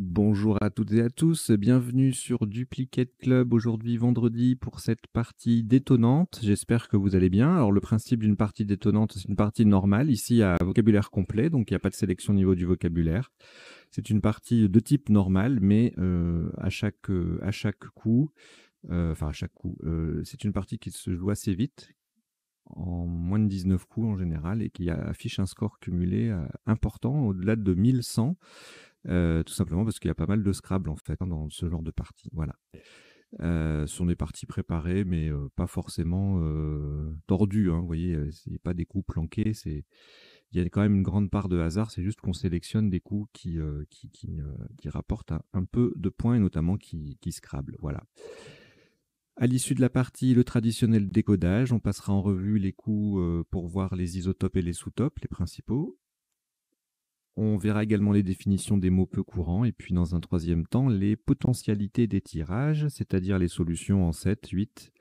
Bonjour à toutes et à tous, bienvenue sur Duplicate Club aujourd'hui vendredi pour cette partie détonnante. J'espère que vous allez bien. Alors le principe d'une partie détonnante, c'est une partie normale, ici à vocabulaire complet, donc il n'y a pas de sélection au niveau du vocabulaire. C'est une partie de type normal, mais à chaque coup, c'est une partie qui se joue assez vite, en moins de 19 coups en général, et qui affiche un score cumulé important, au-delà de 1100. Tout simplement parce qu'il y a pas mal de Scrabble en fait, hein, dans ce genre de partie. Voilà. Ce sont des parties préparées, mais pas forcément tordues. Hein, vous voyez, c'est pas des coups planqués. Il y a quand même une grande part de hasard. C'est juste qu'on sélectionne des coups qui rapportent un peu de points et notamment qui Scrabble. Voilà. À l'issue de la partie, le traditionnel décodage. On passera en revue les coups pour voir les isotopes et les sous-topes, les principaux. On verra également les définitions des mots peu courants et puis dans un troisième temps, les potentialités des tirages, c'est-à-dire les solutions en 7, 8,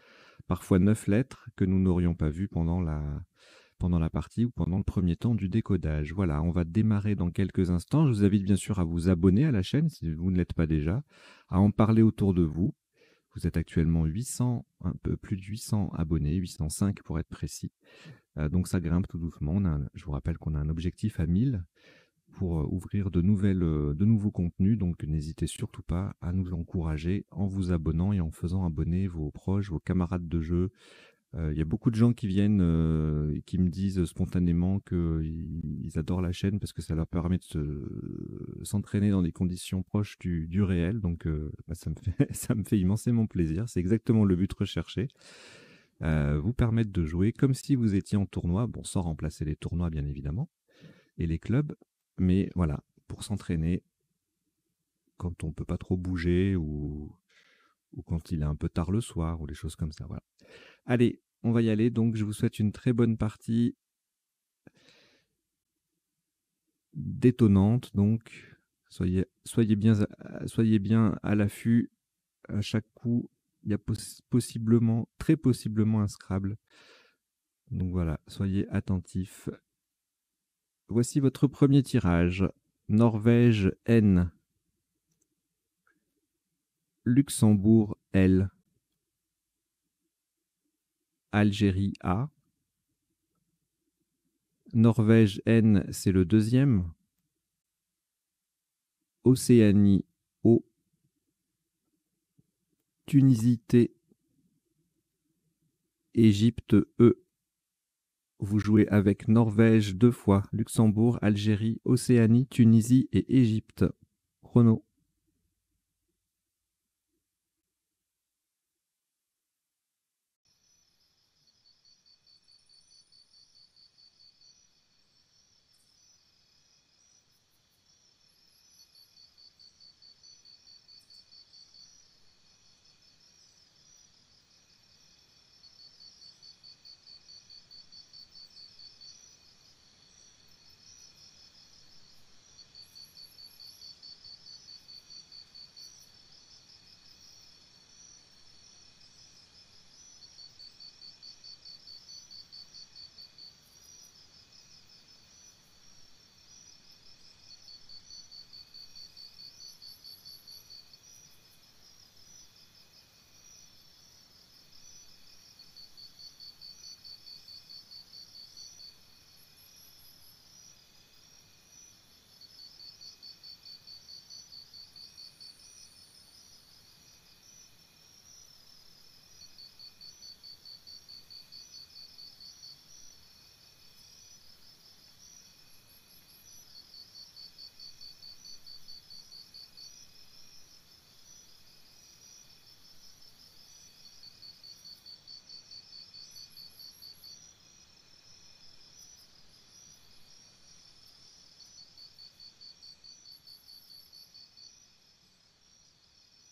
parfois 9 lettres que nous n'aurions pas vues pendant la partie ou pendant le premier temps du décodage. Voilà, on va démarrer dans quelques instants. Je vous invite bien sûr à vous abonner à la chaîne si vous ne l'êtes pas déjà, à en parler autour de vous. Vous êtes actuellement 800, un peu plus de 800 abonnés, 805 pour être précis. Donc ça grimpe tout doucement. Je vous rappelle qu'on a un objectif à 1000 pour ouvrir de nouveaux contenus. Donc n'hésitez surtout pas à nous encourager en vous abonnant et en faisant abonner vos proches, vos camarades de jeu. Il y a beaucoup de gens qui viennent et qui me disent spontanément qu'ils adorent la chaîne parce que ça leur permet de s'entraîner dans des conditions proches du réel. Donc ça me fait, ça me fait immensément plaisir. C'est exactement le but recherché. Vous permettre de jouer comme si vous étiez en tournoi, bon, sans remplacer les tournois bien évidemment, et les clubs, mais voilà, pour s'entraîner quand on peut pas trop bouger ou quand il est un peu tard le soir ou des choses comme ça. Voilà. Allez, on va y aller. Donc, je vous souhaite une très bonne partie détonnante. Donc, soyez bien à l'affût. À chaque coup, il y a possiblement, très possiblement un Scrabble. Donc voilà, soyez attentifs. Voici votre premier tirage. Norvège N. Luxembourg L. Algérie A. Norvège N, c'est le deuxième. Océanie O. Tunisie T. Égypte E. Vous jouez avec Norvège 2 fois, Luxembourg, Algérie, Océanie, Tunisie et Égypte. Chrono.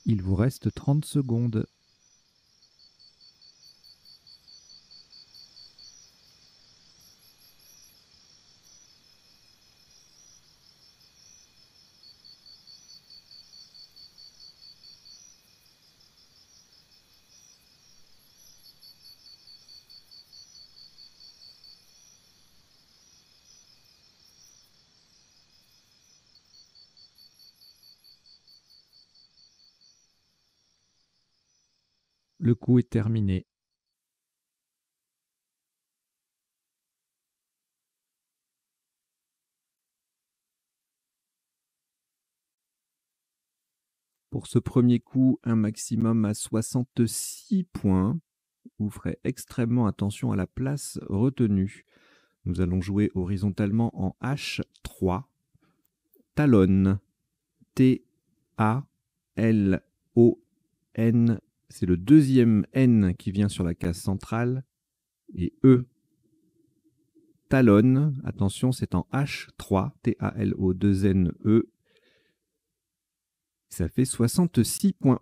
Il vous reste 30 secondes. Le coup est terminé. Pour ce premier coup, un maximum à 66 points. Vous ferez extrêmement attention à la place retenue. Nous allons jouer horizontalement en H3. Talonne. T-A-L-O-N. C'est le deuxième N qui vient sur la case centrale. Et E. Talonne. Attention, c'est en H3. T-A-L-O-2-N-E. Ça fait 66 points.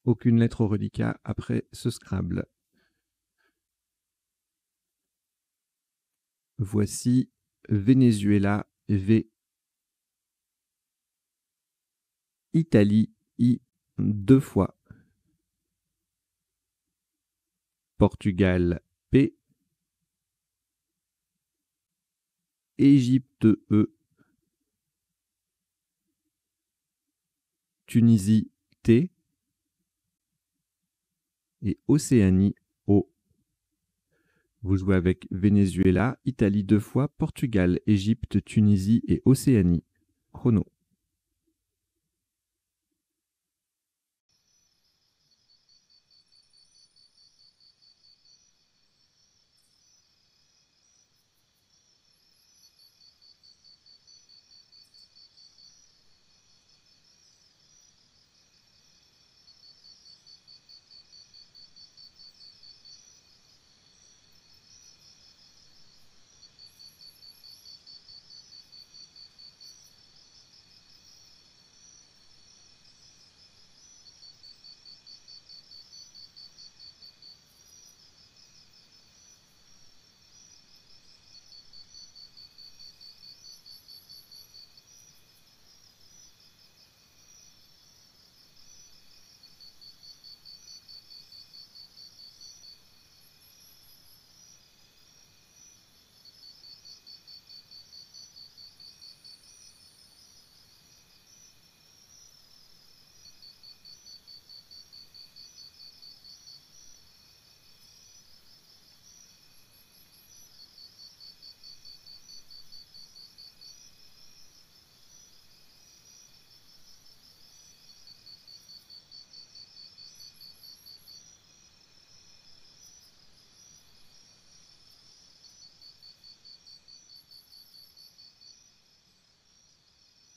Aucune lettre au reliquat après ce Scrabble. Voici Venezuela, V. Italie, I, 2 fois. Portugal, P. Égypte, E. Tunisie, T. Et Océanie, O. Vous jouez avec Venezuela, Italie 2 fois, Portugal, Égypte, Tunisie et Océanie. Chrono.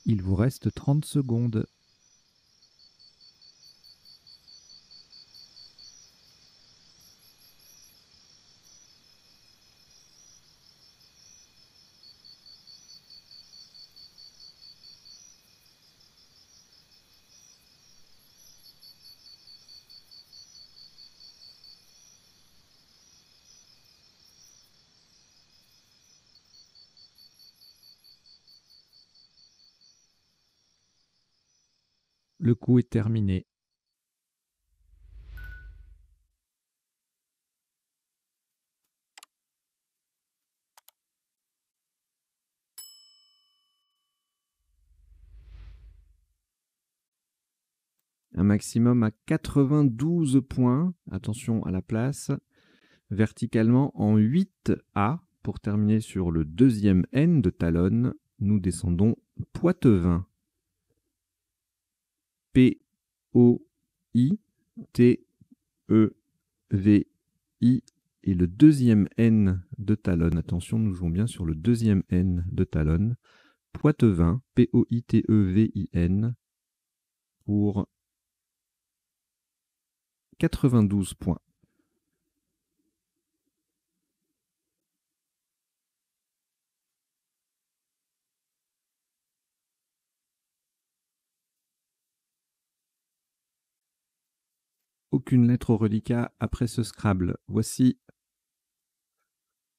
Il vous reste 30 secondes. Le coup est terminé. Un maximum à 92 points. Attention à la place. Verticalement en 8A pour terminer sur le deuxième N de Talonne. Nous descendons Poitevin. P-O-I-T-E-V-I et le deuxième N de Talonne. Attention, nous jouons bien sur le deuxième N de Talonne. Poitevin, P-O-I-T-E-V-I-N pour 92 points. Aucune lettre au reliquat après ce Scrabble. Voici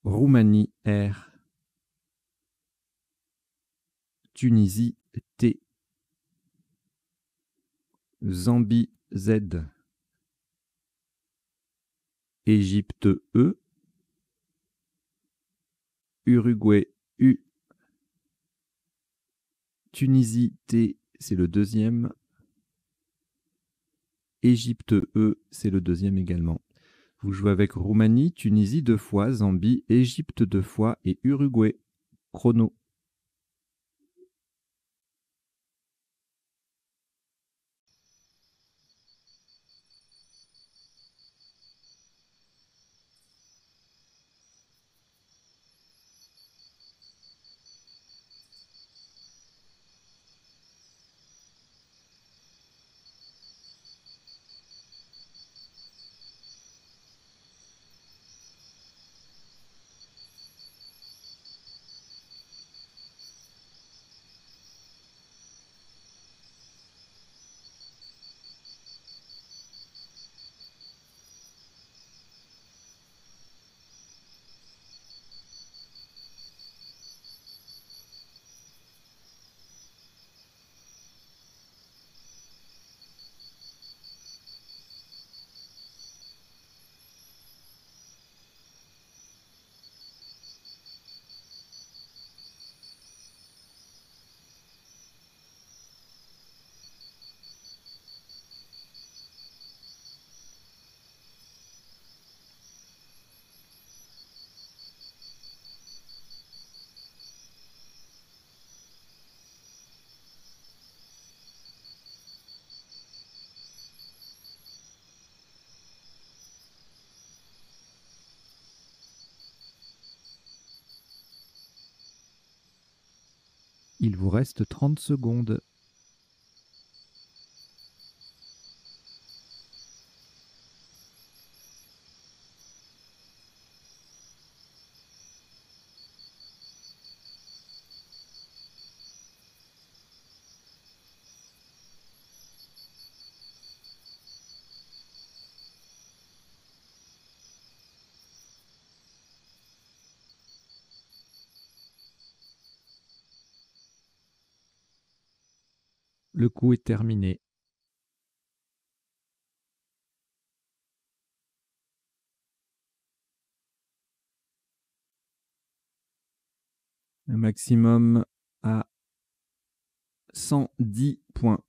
Roumanie R. Tunisie T. Zambie Z. Égypte E. Uruguay U. Tunisie T, c'est le deuxième. Égypte E, c'est le deuxième également. Vous jouez avec Roumanie, Tunisie 2 fois, Zambie, Égypte 2 fois et Uruguay. Chrono. Il vous reste 30 secondes. Le coup est terminé. Un maximum à 110 points.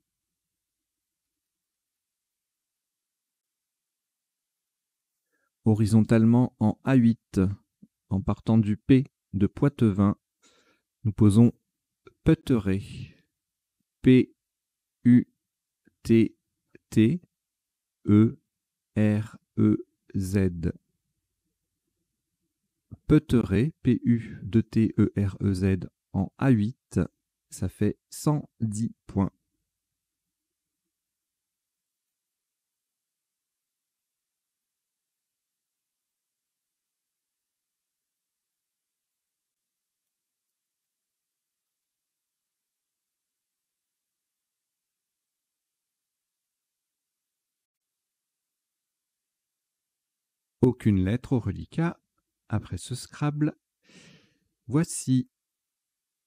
Horizontalement en A8, en partant du P de Poitevin, nous posons Peuteret. P U T T E R E Z. Peuteret, P U T E R E Z en A8, ça fait 110 points. Aucune lettre au reliquat. Après ce Scrabble, voici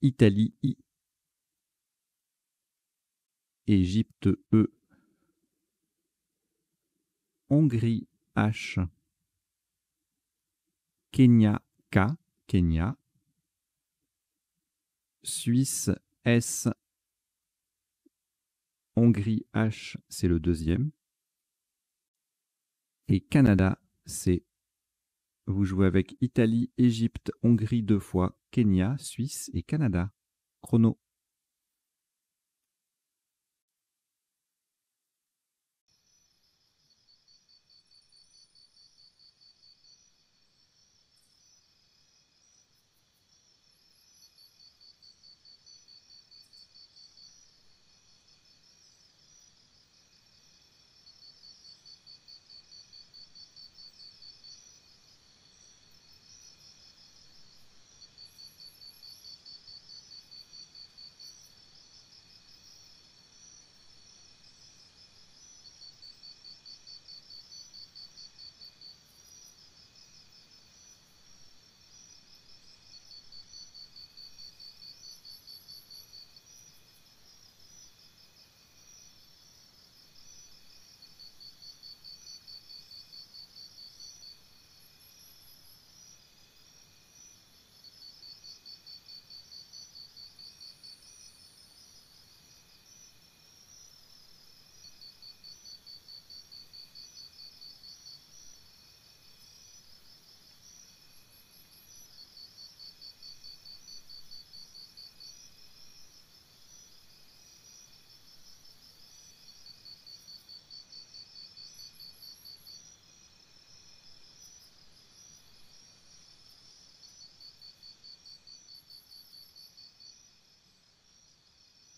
Italie I, Égypte E, Hongrie H, Kenya K, Kenya, Suisse S, Hongrie H, c'est le deuxième, et Canada C. Vous jouez avec Italie, Égypte, Hongrie 2 fois, Kenya, Suisse et Canada. Chrono.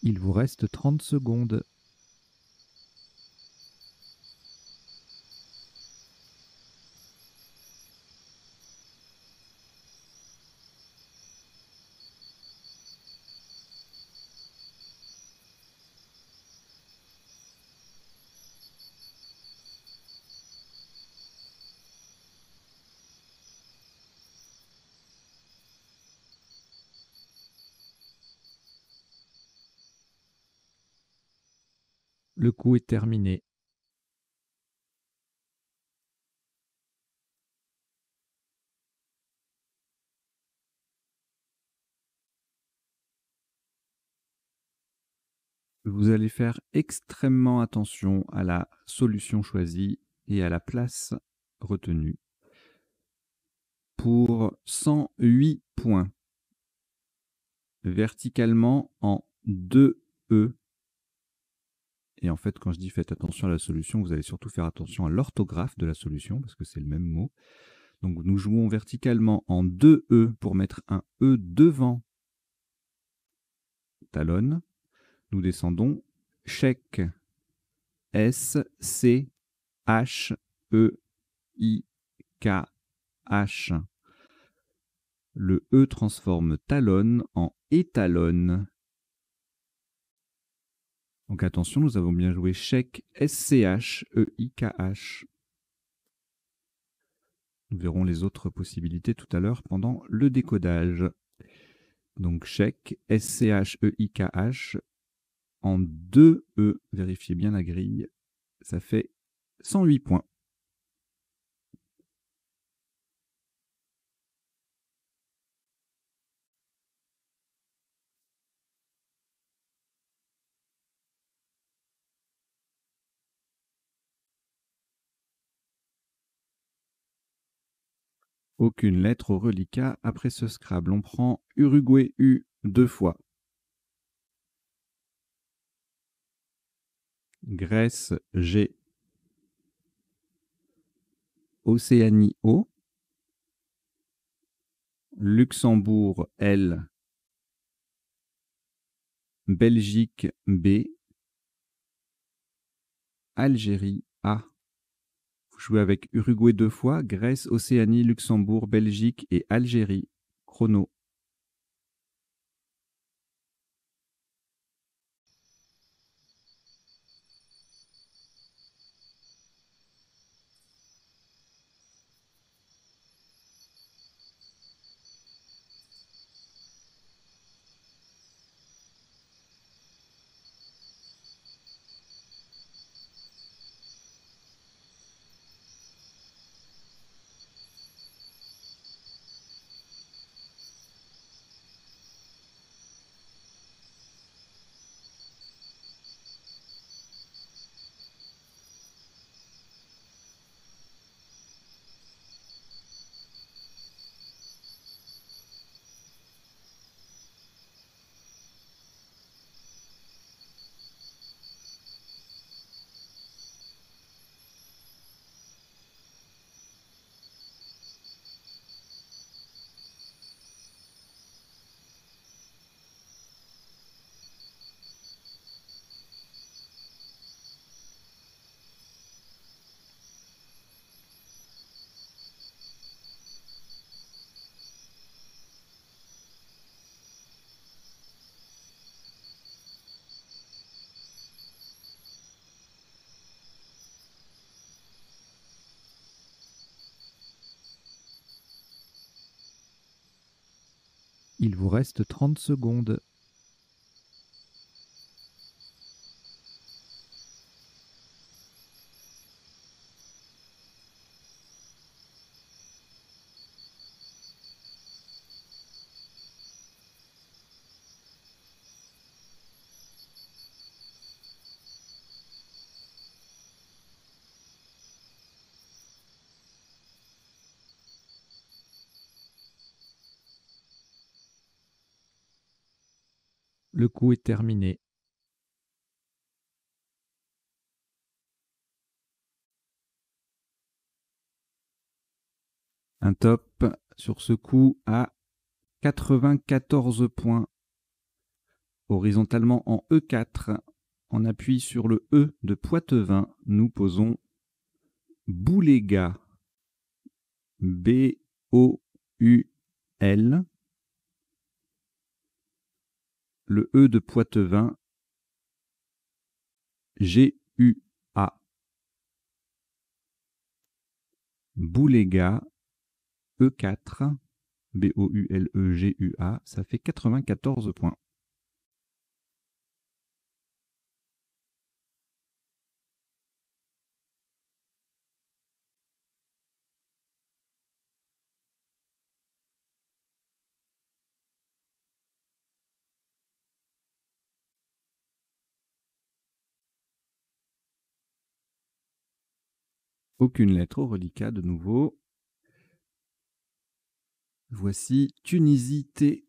Il vous reste 30 secondes. Le coup est terminé. Vous allez faire extrêmement attention à la solution choisie et à la place retenue. Pour 108 points, verticalement en 2 E, et en fait, quand je dis faites attention à la solution, vous allez surtout faire attention à l'orthographe de la solution, parce que c'est le même mot. Donc nous jouons verticalement en 2 E pour mettre un E devant talonne. Nous descendons chèque S, C, H, E, I, K, H. Le E transforme talonne en étalonne. Donc attention, nous avons bien joué chèque SCH, EIKH. Nous verrons les autres possibilités tout à l'heure pendant le décodage. Donc chèque SCH, EIKH en 2 E. Vérifiez bien la grille. Ça fait 108 points. Aucune lettre au reliquat après ce Scrabble. On prend Uruguay U 2 fois. Grèce G. Océanie O. Luxembourg L. Belgique B. Algérie A. Vous jouez avec Uruguay 2 fois, Grèce, Océanie, Luxembourg, Belgique et Algérie. Chrono. Il vous reste 30 secondes. Le coup est terminé. Un top sur ce coup à 94 points. Horizontalement en E4, on appuie sur le E de Poitevin, nous posons Bouléga. B-O-U-L. Le E de Poitevin, G-U-A. Bouléga, E4, B-O-U-L-E-G-U-A, ça fait 94 points. Aucune lettre au reliquat de nouveau. Voici Tunisie T.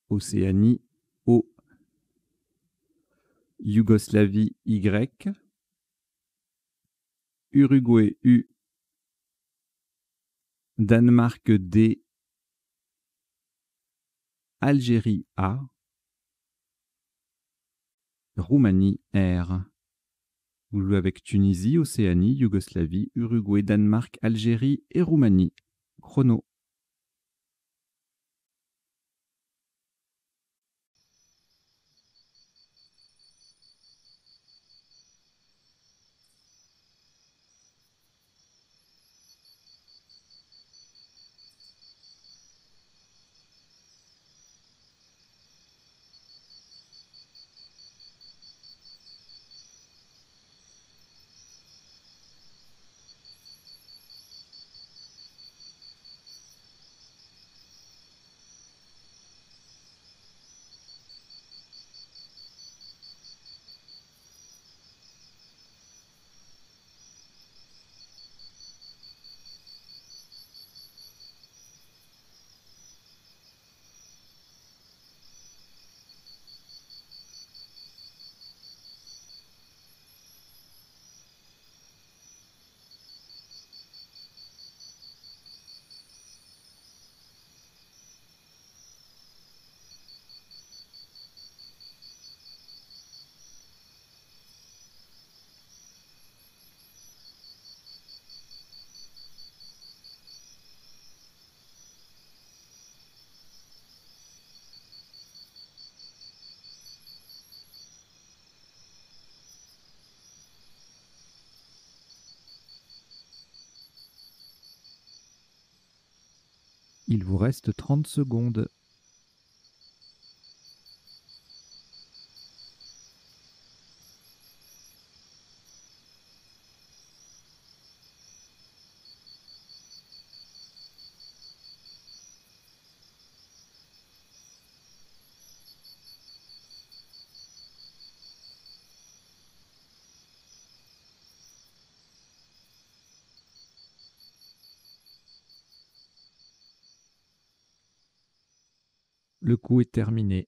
Océanie O. Yougoslavie Y. Uruguay U. Danemark D. Algérie A. Roumanie R. Vous jouez avec Tunisie, Océanie, Yougoslavie, Uruguay, Danemark, Algérie et Roumanie. Chrono. Il vous reste 30 secondes. Le coup est terminé.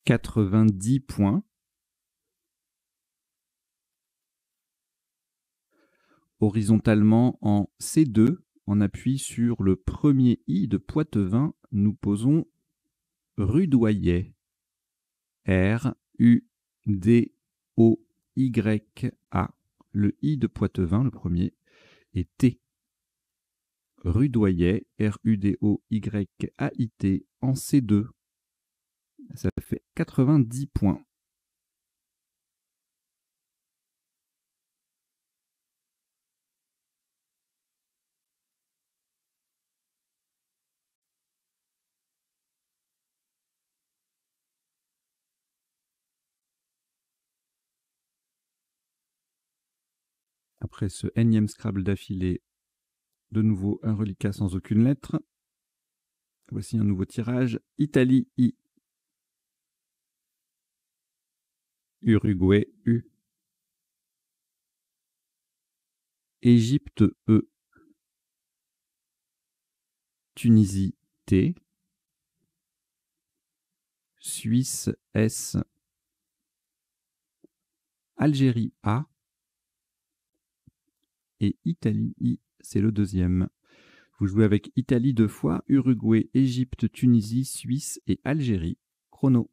« 90 points. Horizontalement en C2, on appuie sur le premier I de Poitevin, nous posons Rudoyet. R-U-D-O-Y-A. Le I de Poitevin, le premier, est T. Rudoyet, R-U-D-O-Y-A-I-T, en C2. Ça fait 90 points. Après ce énième Scrabble d'affilée, de nouveau un reliquat sans aucune lettre. Voici un nouveau tirage. Italie I. Uruguay U. Égypte E. Tunisie T. Suisse S. Algérie A et Italie I, c'est le deuxième. Vous jouez avec Italie 2 fois, Uruguay, Égypte, Tunisie, Suisse et Algérie. Chrono.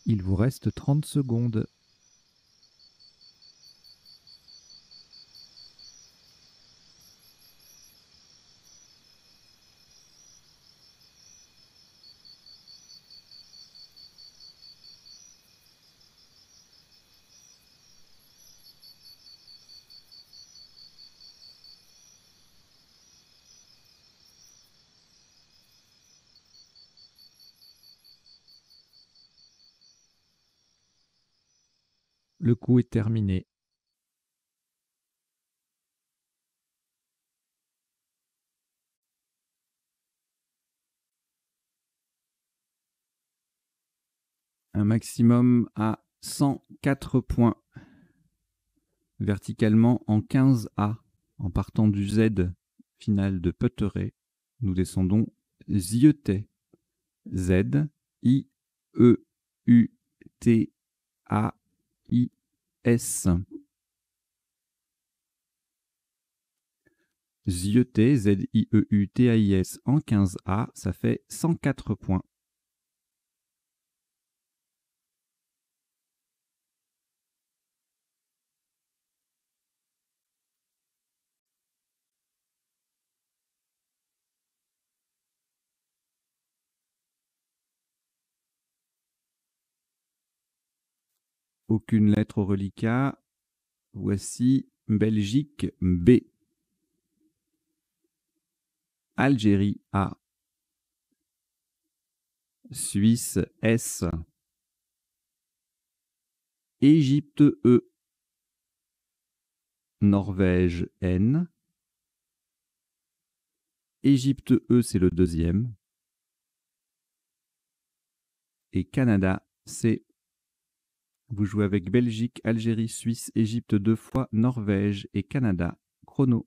Il vous reste 30 secondes. Le coup est terminé. Un maximum à 104 points. Verticalement en 15A, en partant du Z final de Peuteret, nous descendons Zieutey. Z, I, E, U, T, A, I, S. Zieutey, Z-I-E-U-T-A-I-S en 15A, ça fait 104 points. Aucune lettre au reliquat. Voici Belgique B. Algérie A. Suisse S. Égypte E. Norvège N. Égypte E, c'est le deuxième. Et Canada C. Vous jouez avec Belgique, Algérie, Suisse, Égypte 2 fois, Norvège et Canada. Chrono.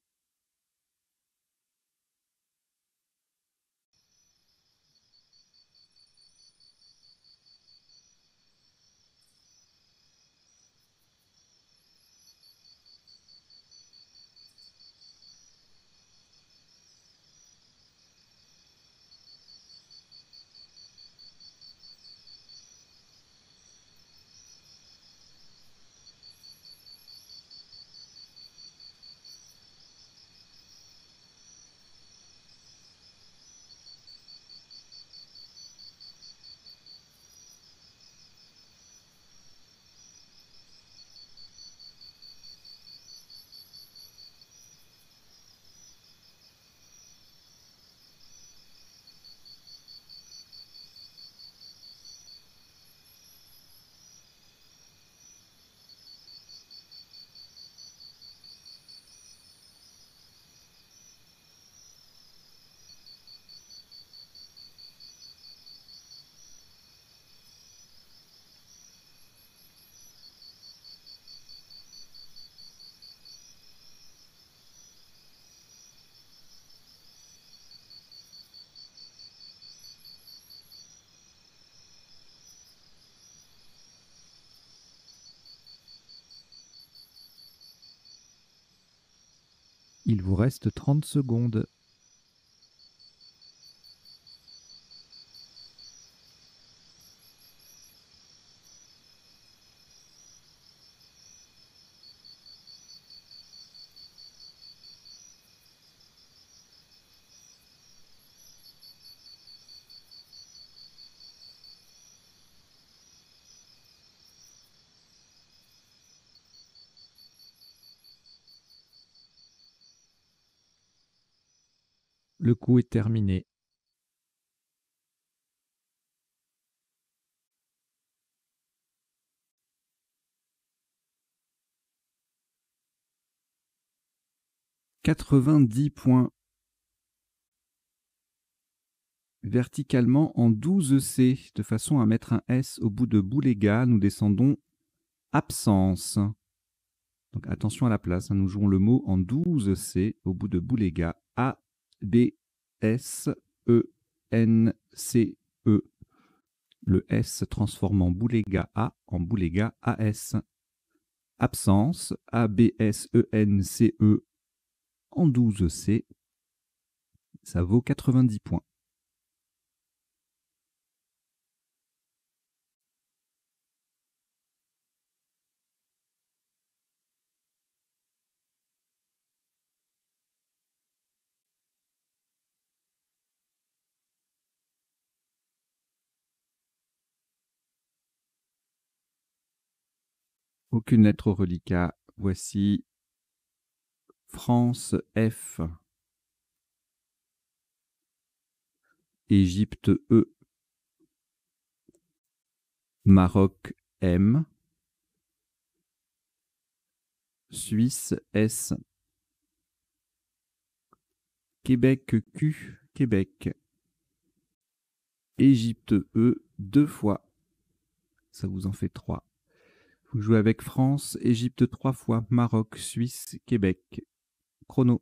Il vous reste 30 secondes. Le coup est terminé. « 90 points. Verticalement en 12 C, de façon à mettre un S au bout de Bouléga, nous descendons absence. Donc attention à la place, hein, nous jouons le mot en 12 C au bout de Bouléga. A, B, S, E, N, C, E. Le S transforme en Bouléga A en Bouléga AS. Absence, A, B, S, E, N, C, E en 12 C. Ça vaut 90 points. Aucune lettre au reliquat. Voici France F, Égypte E, Maroc M, Suisse S, Québec Q, Québec, Égypte E 2 fois. Ça vous en fait 3. Vous jouez avec France, Égypte 3 fois, Maroc, Suisse, Québec. Chrono.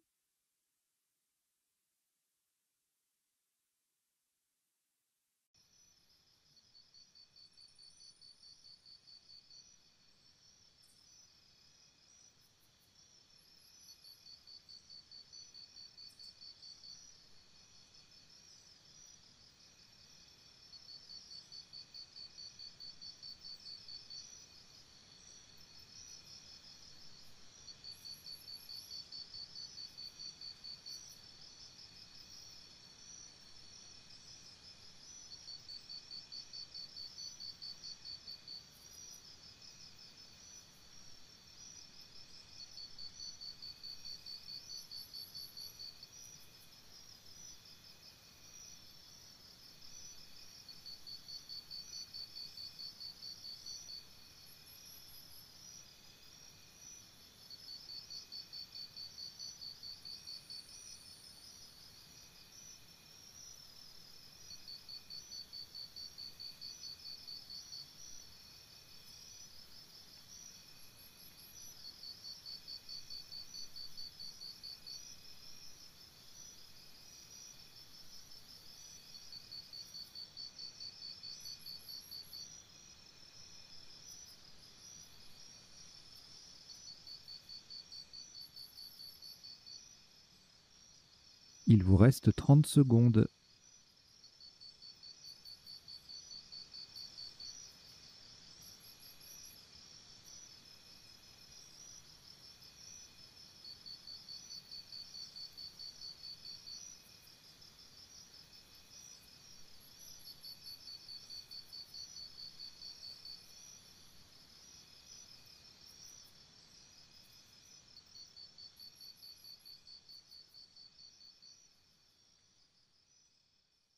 Il vous reste 30 secondes.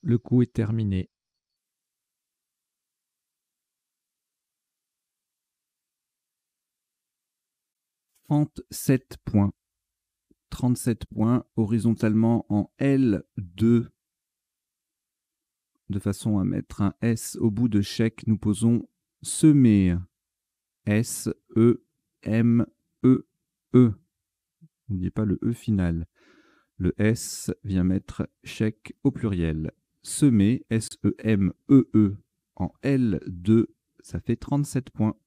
Le coup est terminé. « 37 points. 37 points horizontalement en L2. De façon à mettre un S au bout de chèque, nous posons semer. S, E, M, E, E. N'oubliez pas le E final. Le S vient mettre chèque au pluriel. Semer, S-E-M-E-E, en L2, ça fait 37 points.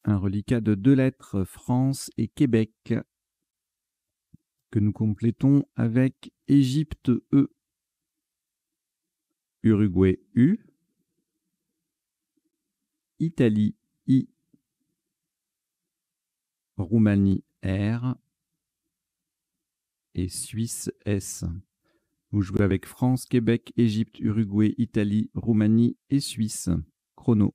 Un reliquat de 2 lettres, France et Québec, que nous complétons avec Égypte E, Uruguay U, Italie I, Roumanie R et Suisse S. Vous jouez avec France, Québec, Égypte, Uruguay, Italie, Roumanie et Suisse. Chrono.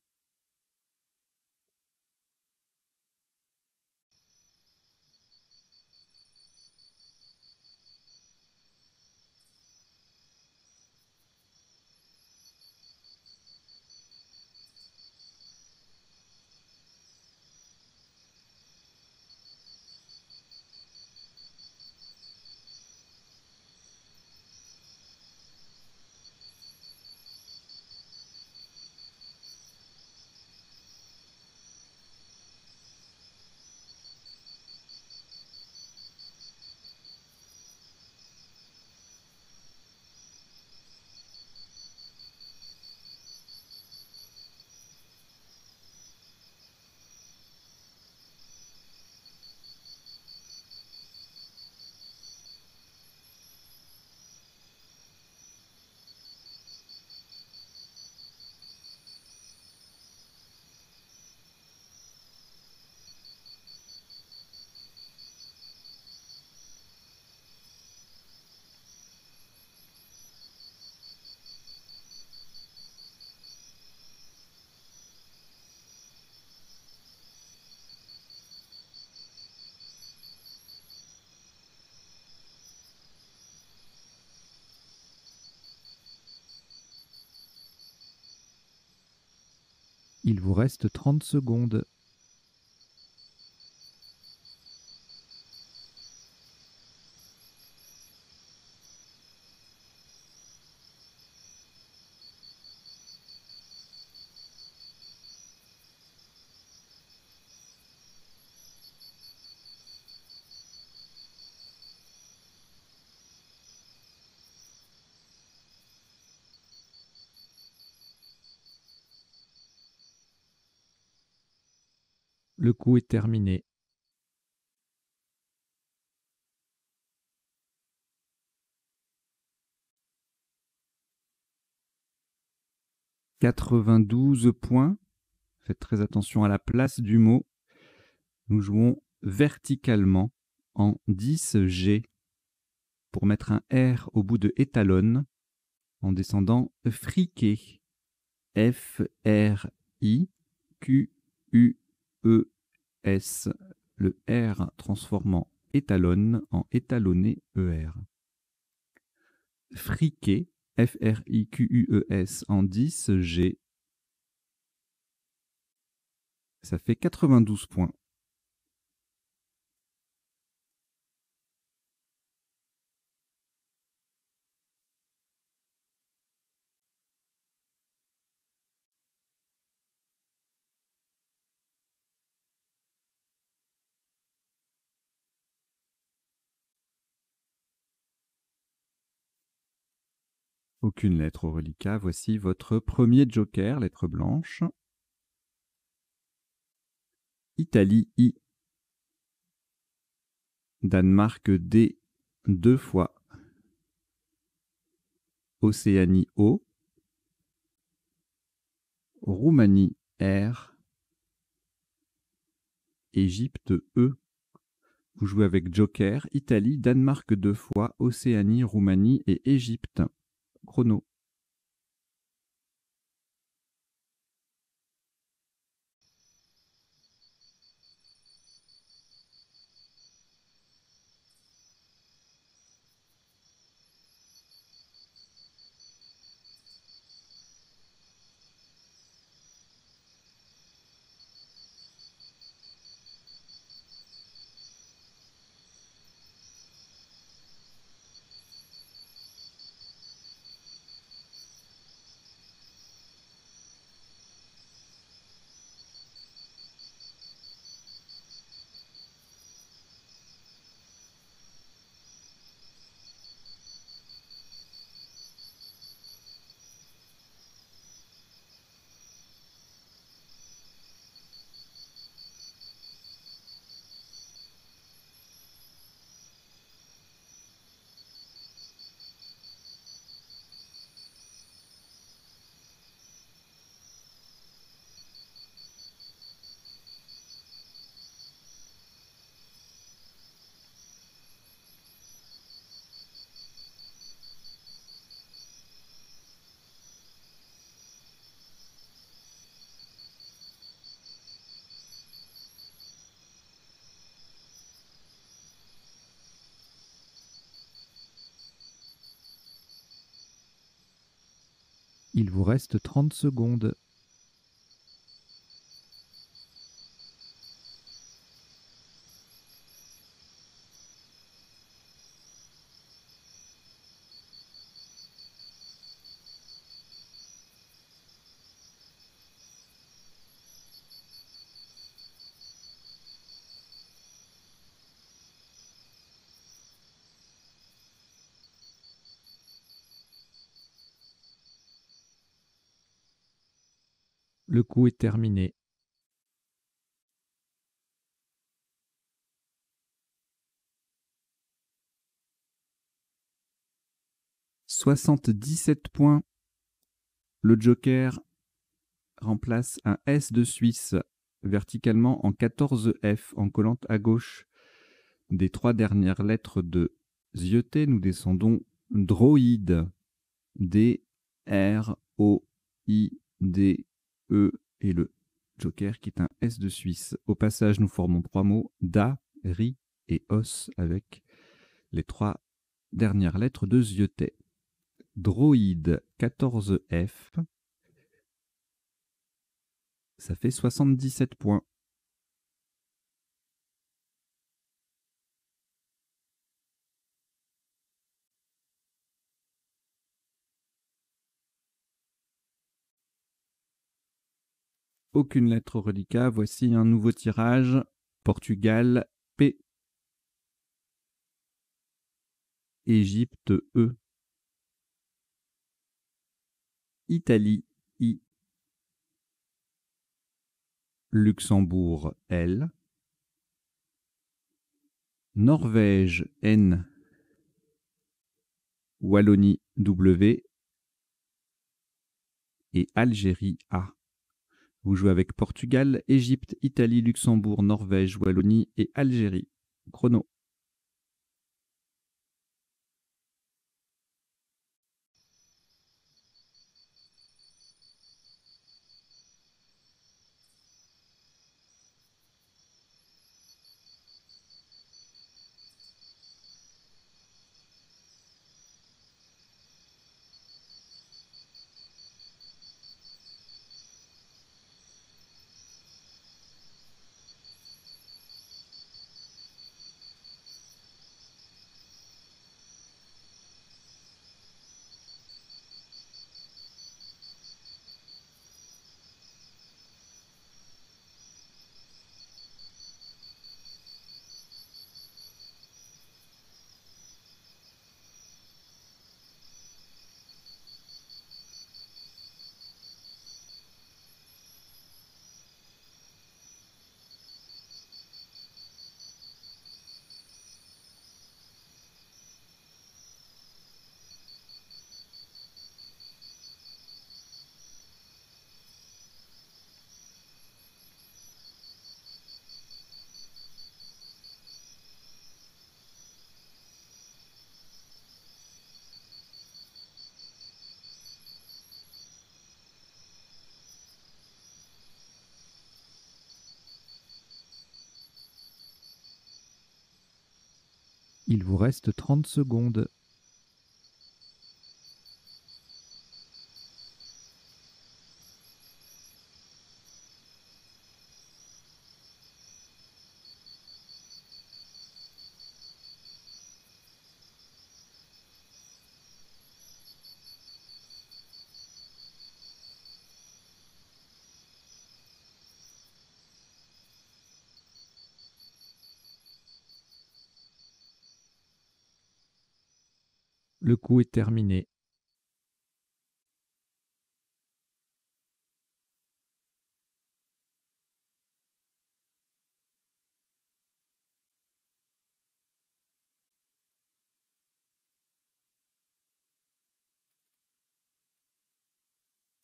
Il vous reste 30 secondes. Le coup est terminé. « 92 points. Faites très attention à la place du mot. Nous jouons verticalement en 10G pour mettre un R au bout de étalonne en descendant friqué. F-R-I-Q-U-E-S. Le R transformant étalonne en étalonné ER. Friqué, F-R-I-Q-U-E-S en 10G. Ça fait 92 points. Aucune lettre au reliquat. Voici votre premier joker, lettre blanche. Italie I. Danemark D 2 fois. Océanie O. Roumanie R. Égypte E. Vous jouez avec joker, Italie, Danemark 2 fois, Océanie, Roumanie et Égypte. Chrono. Il vous reste 30 secondes. Le coup est terminé. « 77 points. Le joker remplace un S de Suisse verticalement en 14 F en collant à gauche des 3 dernières lettres de Zioté. Nous descendons droïde. D, R, O, I, D, E et le joker qui est un S de Suisse. Au passage, nous formons 3 mots, da, ri et os avec les 3 dernières lettres de Zioté. Droïde 14F, ça fait 77 points. Aucune lettre reliquat. Voici un nouveau tirage. Portugal, P. Égypte, E. Italie, I. Luxembourg, L. Norvège, N. Wallonie, W. Et Algérie, A. Vous jouez avec Portugal, Égypte, Italie, Luxembourg, Norvège, Wallonie et Algérie. Chrono. Il vous reste 30 secondes. Le coup est terminé.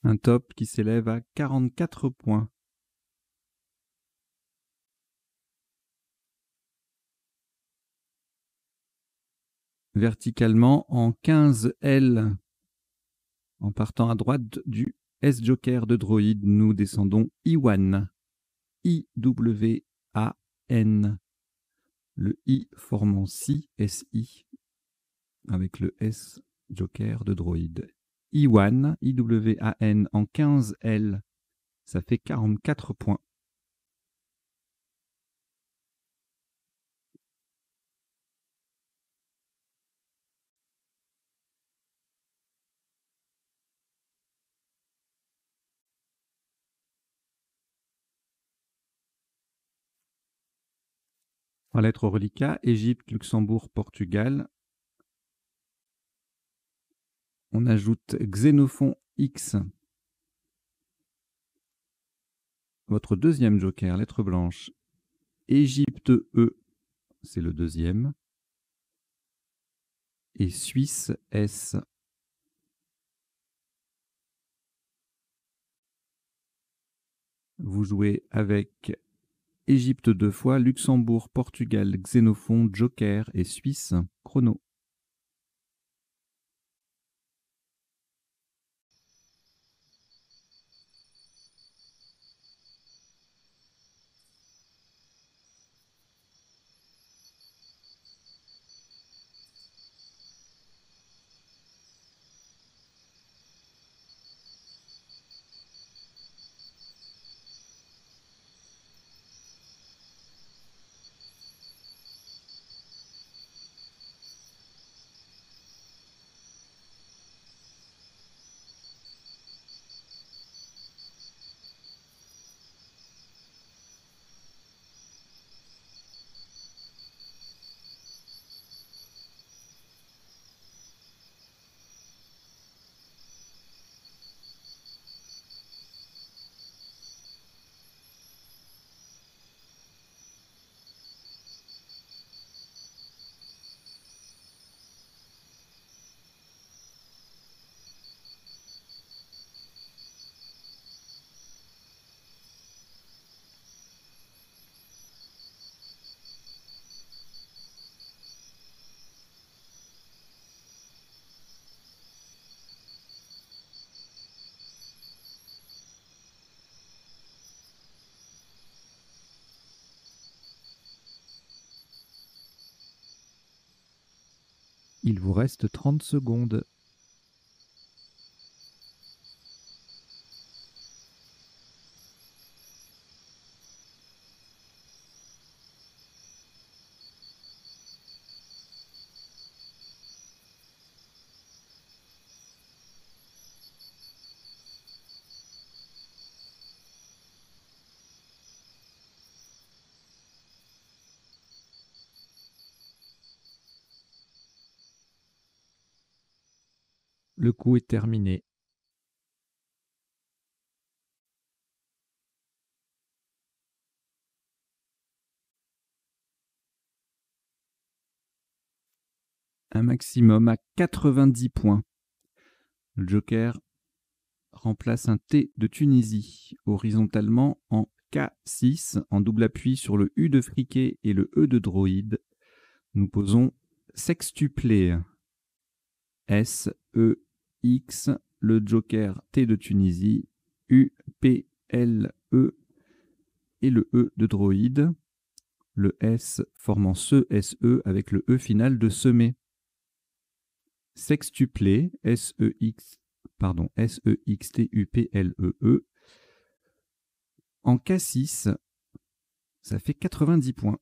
Un top qui s'élève à 44 points. Verticalement en 15 L. En partant à droite du S-Joker de droïde, nous descendons Iwan. I-W-A-N. Le I formant SI, S-I, avec le S-Joker de droïde. Iwan, I-W-A-N, en 15 L. Ça fait 44 points. En lettres reliquat, Égypte, Luxembourg, Portugal. On ajoute Xénophon X. Votre deuxième joker, lettre blanche. Égypte E, c'est le deuxième. Et Suisse S. Vous jouez avec Égypte 2 fois, Luxembourg, Portugal, Xénophon, Joker et Suisse, chrono. Il vous reste 30 secondes. Le coup est terminé. Un maximum à 90 points. Le joker remplace un T de Tunisie horizontalement en K6 en double appui sur le U de friquet et le E de droïde. Nous posons sextuplé. S, E, X, le joker T de Tunisie, U, P, L, E et le E de droïde. Le S formant ce SE avec le E final de semer. Sextuplé, S-E-X, pardon, S-E-X-T-U-P-L-E-E. En K6, ça fait 90 points.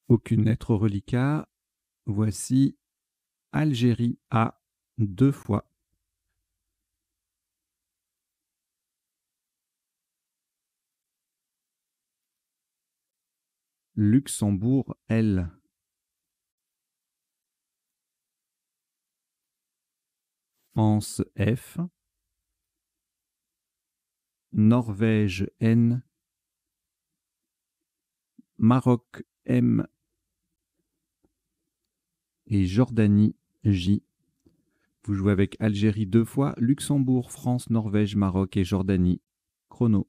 Aucune lettre reliquat. Voici Algérie A 2 fois. Luxembourg L. France F. Norvège N. Maroc M. Et Jordanie J. Vous jouez avec Algérie 2 fois, Luxembourg, France, Norvège, Maroc et Jordanie. Chrono.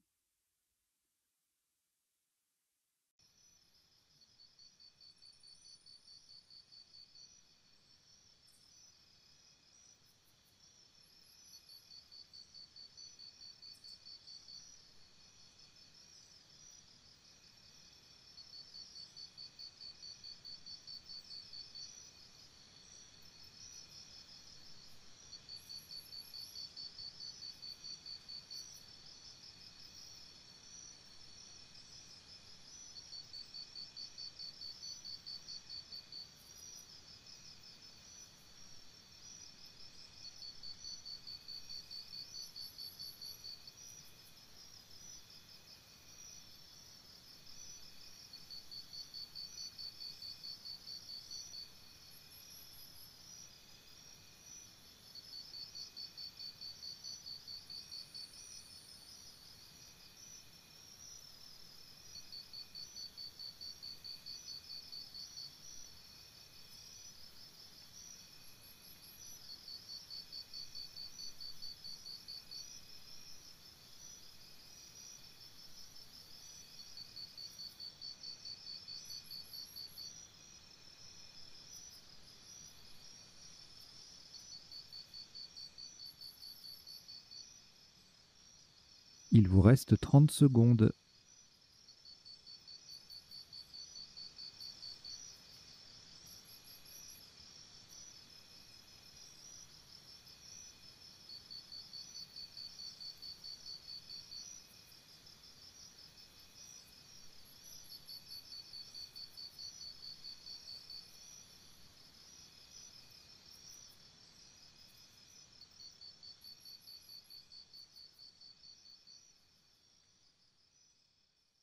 Il vous reste 30 secondes.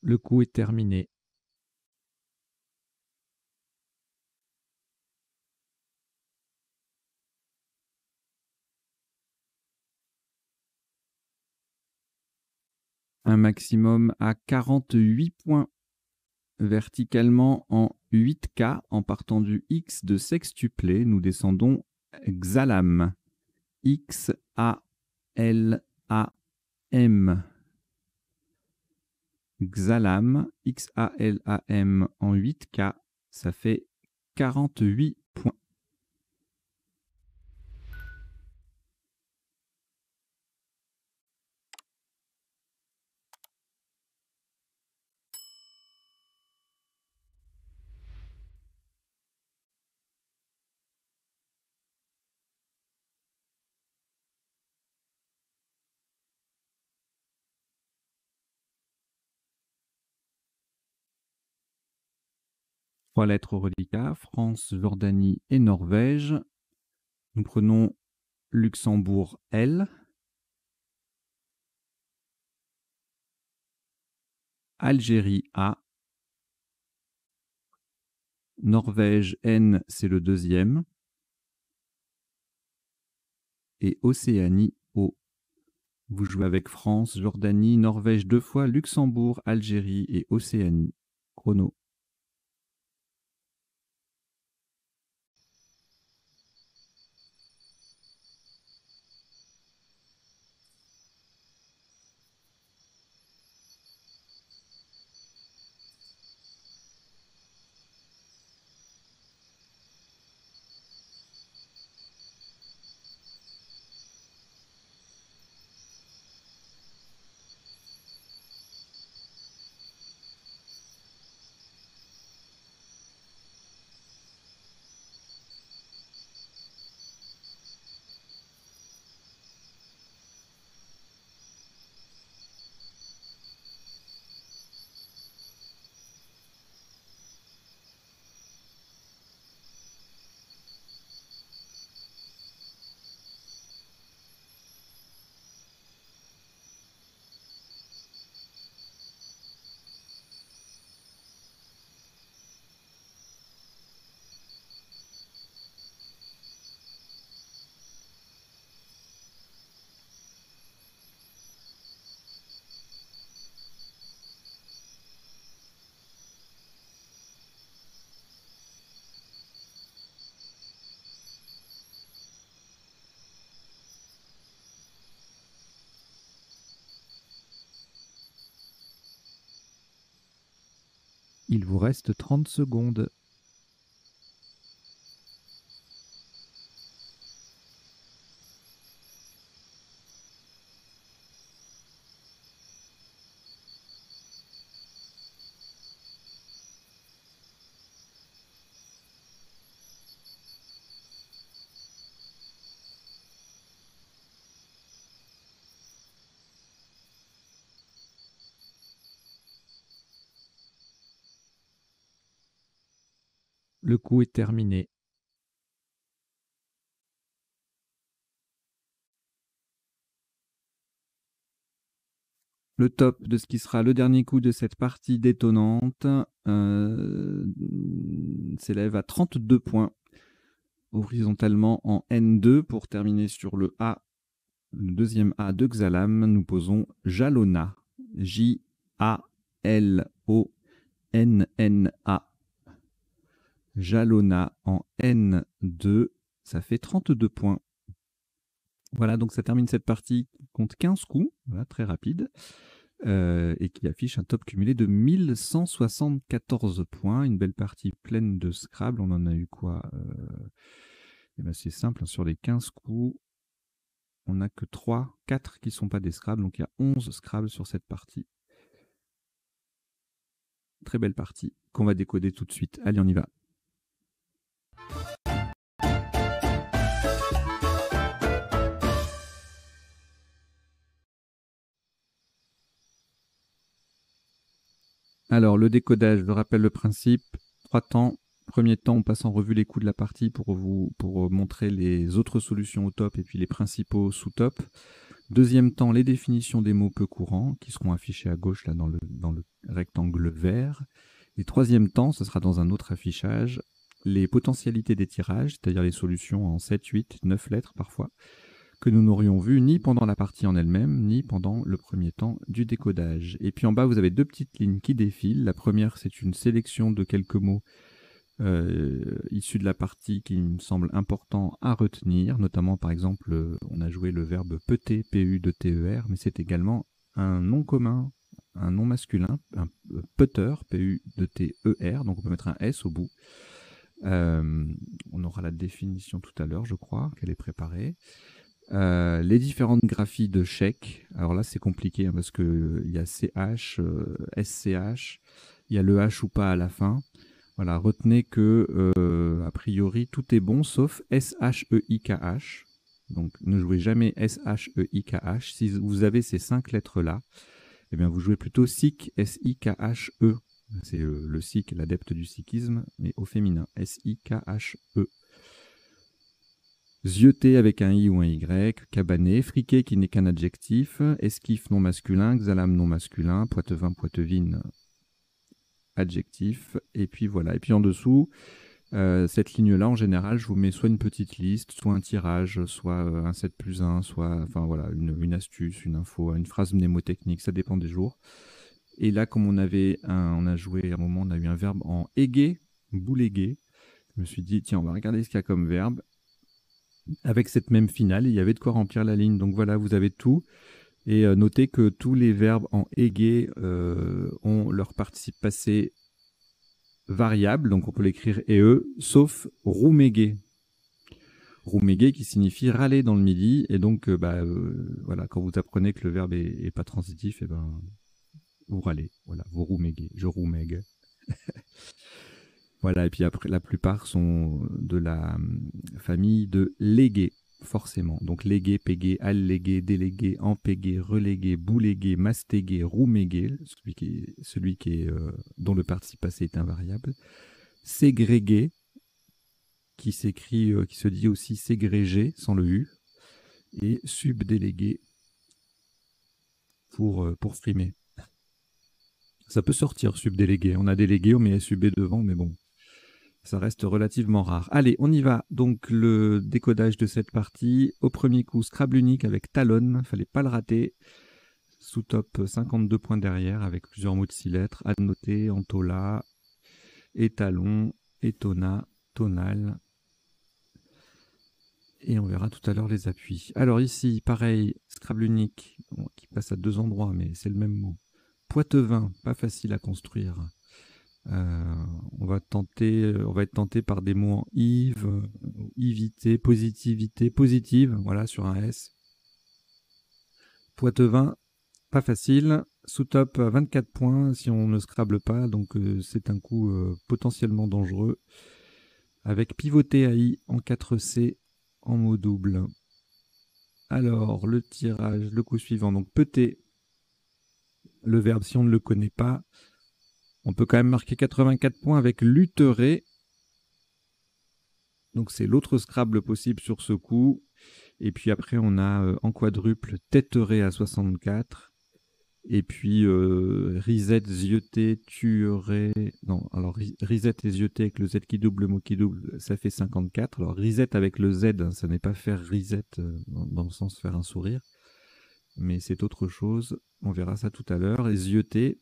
Le coup est terminé. Un maximum à 48 points. Verticalement en 8K, en partant du X de sextuplé, nous descendons Xalam. X-A-L-A-M. Xalam, X-A-L-A-M en 8K, ça fait 48 points. Trois lettres au reliquat, France, Jordanie et Norvège. Nous prenons Luxembourg L, Algérie A, Norvège N, c'est le deuxième, et Océanie O. Vous jouez avec France, Jordanie, Norvège 2 fois, Luxembourg, Algérie et Océanie. Chrono. Il vous reste 30 secondes. Le coup est terminé. Le top de ce qui sera le dernier coup de cette partie détonnante s'élève à 32 points, horizontalement en N2 pour terminer sur le A, le deuxième A de Xalam. Nous posons Jalona, J-A-L-O-N-N-A. Jalona en N2, ça fait 32 points. Voilà, donc ça termine cette partie qui compte 15 coups, voilà, très rapide, et qui affiche un top cumulé de 1174 points. Une belle partie pleine de Scrabble. On en a eu quoi? Eh ben c'est simple, hein, sur les 15 coups, on n'a que 3, 4 qui ne sont pas des Scrabble, donc il y a 11 Scrabble sur cette partie. Très belle partie qu'on va décoder tout de suite. Allez, on y va. Alors, le décodage, je rappelle le principe. 3 temps. Premier temps, on passe en revue les coups de la partie pour montrer les autres solutions au top et puis les principaux sous-top. Deuxième temps, les définitions des mots peu courants qui seront affichés à gauche là, dans le rectangle vert. Et troisième temps, ce sera dans un autre affichage, les potentialités des tirages, c'est-à-dire les solutions en 7, 8, 9 lettres parfois, que nous n'aurions vu ni pendant la partie en elle-même, ni pendant le premier temps du décodage. Et puis en bas, vous avez 2 petites lignes qui défilent. La première, c'est une sélection de quelques mots issus de la partie qui me semble important à retenir. Notamment, par exemple, on a joué le verbe peter, P-U-T-E-R, mais c'est également un nom commun, un nom masculin, un putter, P-U-T-E-R, donc on peut mettre un S au bout. On aura la définition tout à l'heure, je crois, qu'elle est préparée. Les différentes graphies de chèques. Alors là, c'est compliqué hein, parce qu'il y a CH, SCH, il y a le H ou pas à la fin. Voilà, retenez que, a priori, tout est bon sauf SHEIKH. Donc, ne jouez jamais SHEIKH. Si vous avez ces 5 lettres-là, eh bien, vous jouez plutôt SIK, S-I-K-H-E. C'est le sikh, l'adepte du sikhisme, mais au féminin, S-I-K-H-E. Zioté avec un I ou un Y, cabané, friqué qui n'est qu'un adjectif, esquif non masculin, xalam non masculin, poitevin, poitevine, adjectif, et puis voilà. Et puis en dessous, cette ligne-là, en général, je vous mets soit une petite liste, soit un tirage, soit un 7+1, soit enfin voilà, une astuce, une info, une phrase mnémotechnique, ça dépend des jours. Et là, comme on a joué à un moment, on a eu un verbe en égué, boulégué. Je me suis dit, tiens, on va regarder ce qu'il y a comme verbe. Avec cette même finale, il y avait de quoi remplir la ligne. Donc voilà, vous avez tout. Et notez que tous les verbes en égué ont leur participe passé variable, donc on peut l'écrire EE, sauf roumégué. Roumégué qui signifie râler dans le midi. Et donc, voilà, quand vous apprenez que le verbe est pas transitif, et ben, vous râlez. Voilà, vous rouméguez. Je roumègue. Voilà, et puis après, la plupart sont de la famille de légué, forcément. Donc légué, pégué, allégué, délégué, empégué, relégué, boulégué, mastégué, roumégué, celui qui est dont le participe passé est invariable. Ségrégué, qui s'écrit, qui se dit aussi ségrégé sans le U, et subdélégué pour frimer. Ça peut sortir subdélégué. On a délégué, on met SUB devant, mais bon. Ça reste relativement rare. Allez, on y va. Donc, le décodage de cette partie. Au premier coup, Scrabble unique avec Talon. Fallait pas le rater. Sous-top 52 points derrière avec plusieurs mots de 6 lettres. À noter, Antola, étalon, étona, tonal. Et on verra tout à l'heure les appuis. Alors ici, pareil, Scrabble unique, qui passe à 2 endroits, mais c'est le même mot. Poitevin, pas facile à construire. On va être tenté par des mots en Yves, ivité, positivité, positive, voilà, sur un S. Poitevin, pas facile. Sous-top à 24 points si on ne scrable pas, donc c'est un coup potentiellement dangereux. Avec pivoté AI en 4C en mot double. Alors, le tirage, le coup suivant, donc peter. Le verbe, si on ne le connaît pas, on peut quand même marquer 84 points avec lutteret. Donc c'est l'autre Scrabble possible sur ce coup. Et puis après, on a en quadruple têteret à 64. Et puis risette, zioté, tuerait. Non, alors risette et zioté avec le Z qui double, le mot qui double, ça fait 54. Alors risette avec le Z, hein, ça n'est pas faire risette dans le sens faire un sourire. Mais c'est autre chose. On verra ça tout à l'heure. Et zioté,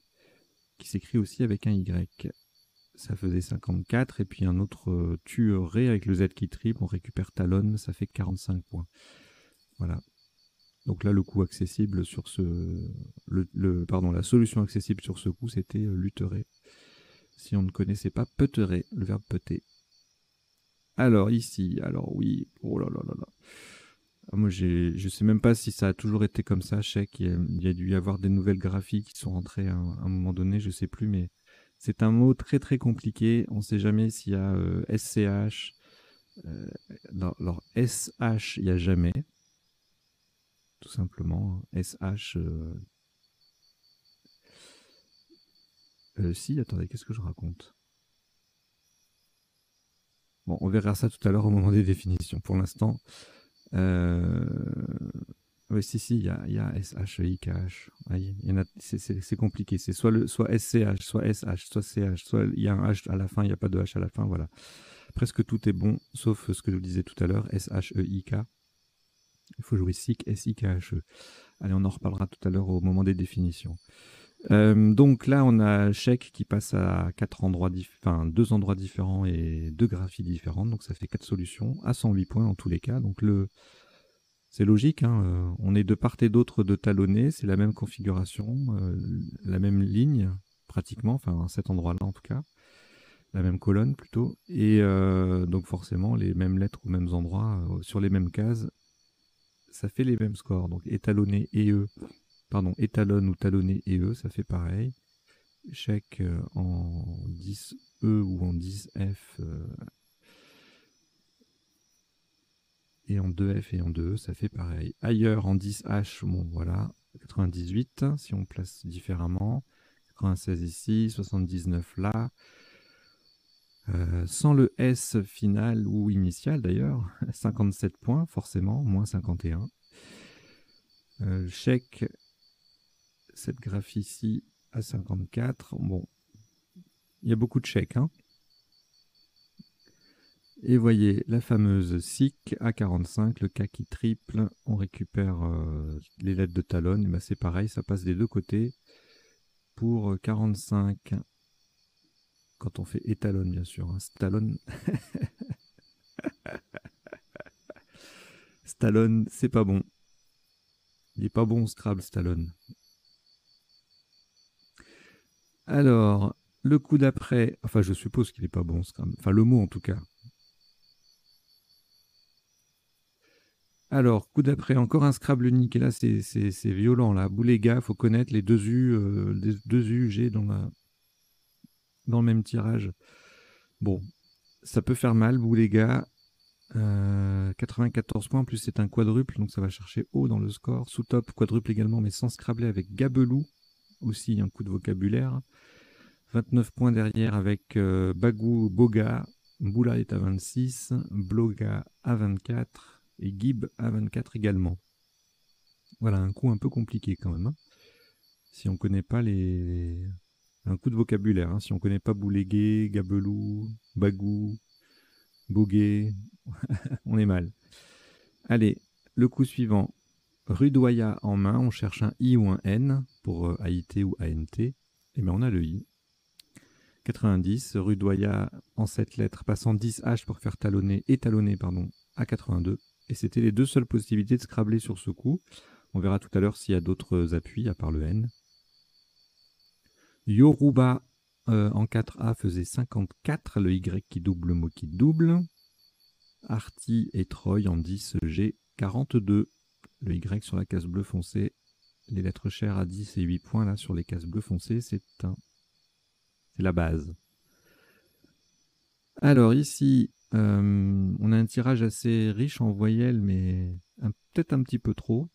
qui s'écrit aussi avec un Y. Ça faisait 54, et puis un autre tuerait avec le Z qui triple, on récupère talon, ça fait 45 points. Voilà. Donc là, le coup accessible sur la solution accessible sur ce coup, c'était lutteret. Si on ne connaissait pas peuteret, le verbe peuter. Alors ici, alors oui, oh là là là là. Ah, moi, je sais même pas si ça a toujours été comme ça, chèque. Il y a dû y avoir des nouvelles graphies qui sont rentrées à un moment donné, je sais plus, mais c'est un mot très très compliqué. On sait jamais s'il y a SCH. Alors, SH, il n'y a jamais, tout simplement. SH, si, attendez, qu'est-ce que je raconte? Bon, on verra ça tout à l'heure au moment des définitions. Pour l'instant, euh, oui, si, il y a SHIKH. C'est compliqué. C'est soit SCH, soit SH, soit CH, soit il y a un H à la fin, il n'y a pas de H à la fin. Voilà. Presque tout est bon, sauf ce que je vous disais tout à l'heure, SHEIK. Il faut jouer SIK, SIKHE. Allez, on en reparlera tout à l'heure au moment des définitions. Donc là, on a chèque qui passe à deux endroits différents et deux graphies différentes. Donc ça fait 4 solutions à 108 points en tous les cas. Donc c'est logique, hein, on est de part et d'autre de talonner, c'est la même configuration, la même ligne pratiquement, enfin à cet endroit-là en tout cas, la même colonne plutôt, et donc forcément les mêmes lettres aux mêmes endroits, sur les mêmes cases, ça fait les mêmes scores. Donc étalonner et E, pardon, étalonne ou talonner et E, ça fait pareil. Chèque en 10E ou en 10F et en 2F et en 2E, ça fait pareil. Ailleurs en 10H, bon voilà, 98 si on place différemment, 96 ici, 79 là. Sans le S final ou initial d'ailleurs, 57 points forcément, moins 51. Chèque, cette graphie ici à 54. Bon, il y a beaucoup de chèques, hein. Et voyez la fameuse SIC à 45, le K qui triple, on récupère les lettres de talonne, ben c'est pareil, ça passe des deux côtés. Pour 45, quand on fait étalonne bien sûr, hein, Stallone, Stallone, c'est pas bon. Il est pas bon Scrabble, Stallone. Alors, le coup d'après, enfin je suppose qu'il est pas bon Scrabble, enfin le mot en tout cas. Alors, coup d'après, encore un Scrabble unique. Et là, c'est violent. Là. Boulega, faut connaître les deux UG dans le même tirage. Bon, ça peut faire mal, Boulega. 94 points, en plus c'est un quadruple, donc ça va chercher haut dans le score. Sous-top, quadruple également, mais sans Scrabbler avec Gabelou. Aussi un coup de vocabulaire. 29 points derrière avec Bagou, Boga. Boula est à 26. Bloga à 24. Et Gib à 24 également. Voilà, un coup un peu compliqué quand même. Hein. Si on ne connaît pas un coup de vocabulaire, hein. Si on ne connaît pas Boulégué, Gabelou, Bagou, Bogué, on est mal. Allez, le coup suivant. Rudoya en main, on cherche un I ou un N pour AIT ou ANT. Et bien on a le I. 90, Rudoya en 7 lettres, passant 10 H pour faire étalonner à 82. Et c'était les deux seules possibilités de scrabbler sur ce coup. On verra tout à l'heure s'il y a d'autres appuis à part le N. Yoruba en 4A faisait 54, le Y qui double, le mot qui double. Arti et Troy en 10G, 42. Le Y sur la case bleue foncée. Les lettres chères à 10 et 8 points là sur les cases bleues foncées, c'est la base. Alors ici, on a un tirage assez riche en voyelles, mais peut-être un petit peu trop.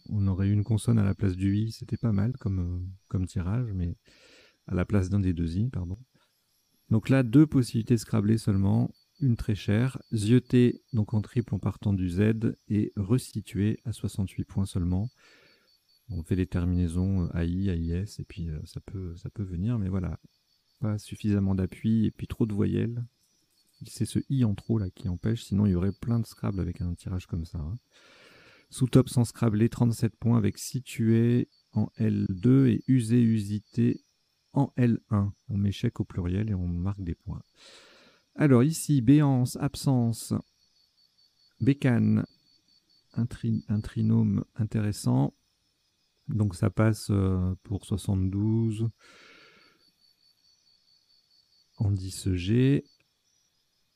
On aurait eu une consonne à la place du I, c'était pas mal comme tirage, mais à la place d'un des deux I, pardon. Donc là, deux possibilités de scrabbler seulement, une très chère, zioter donc en triple en partant du Z et resituer à 68 points seulement. On fait les terminaisons AI, AIS et puis ça peut venir, mais voilà, pas suffisamment d'appui et puis trop de voyelles. C'est ce I en trop là qui empêche, sinon il y aurait plein de Scrabble avec un tirage comme ça. Hein. Sous-top sans Scrabbler, 37 points avec situé en L2 et usé, usité en L1. On met chèque au pluriel et on marque des points. Alors ici, béance, absence, bécane, un trinôme intéressant. Donc ça passe pour 72 en 10G.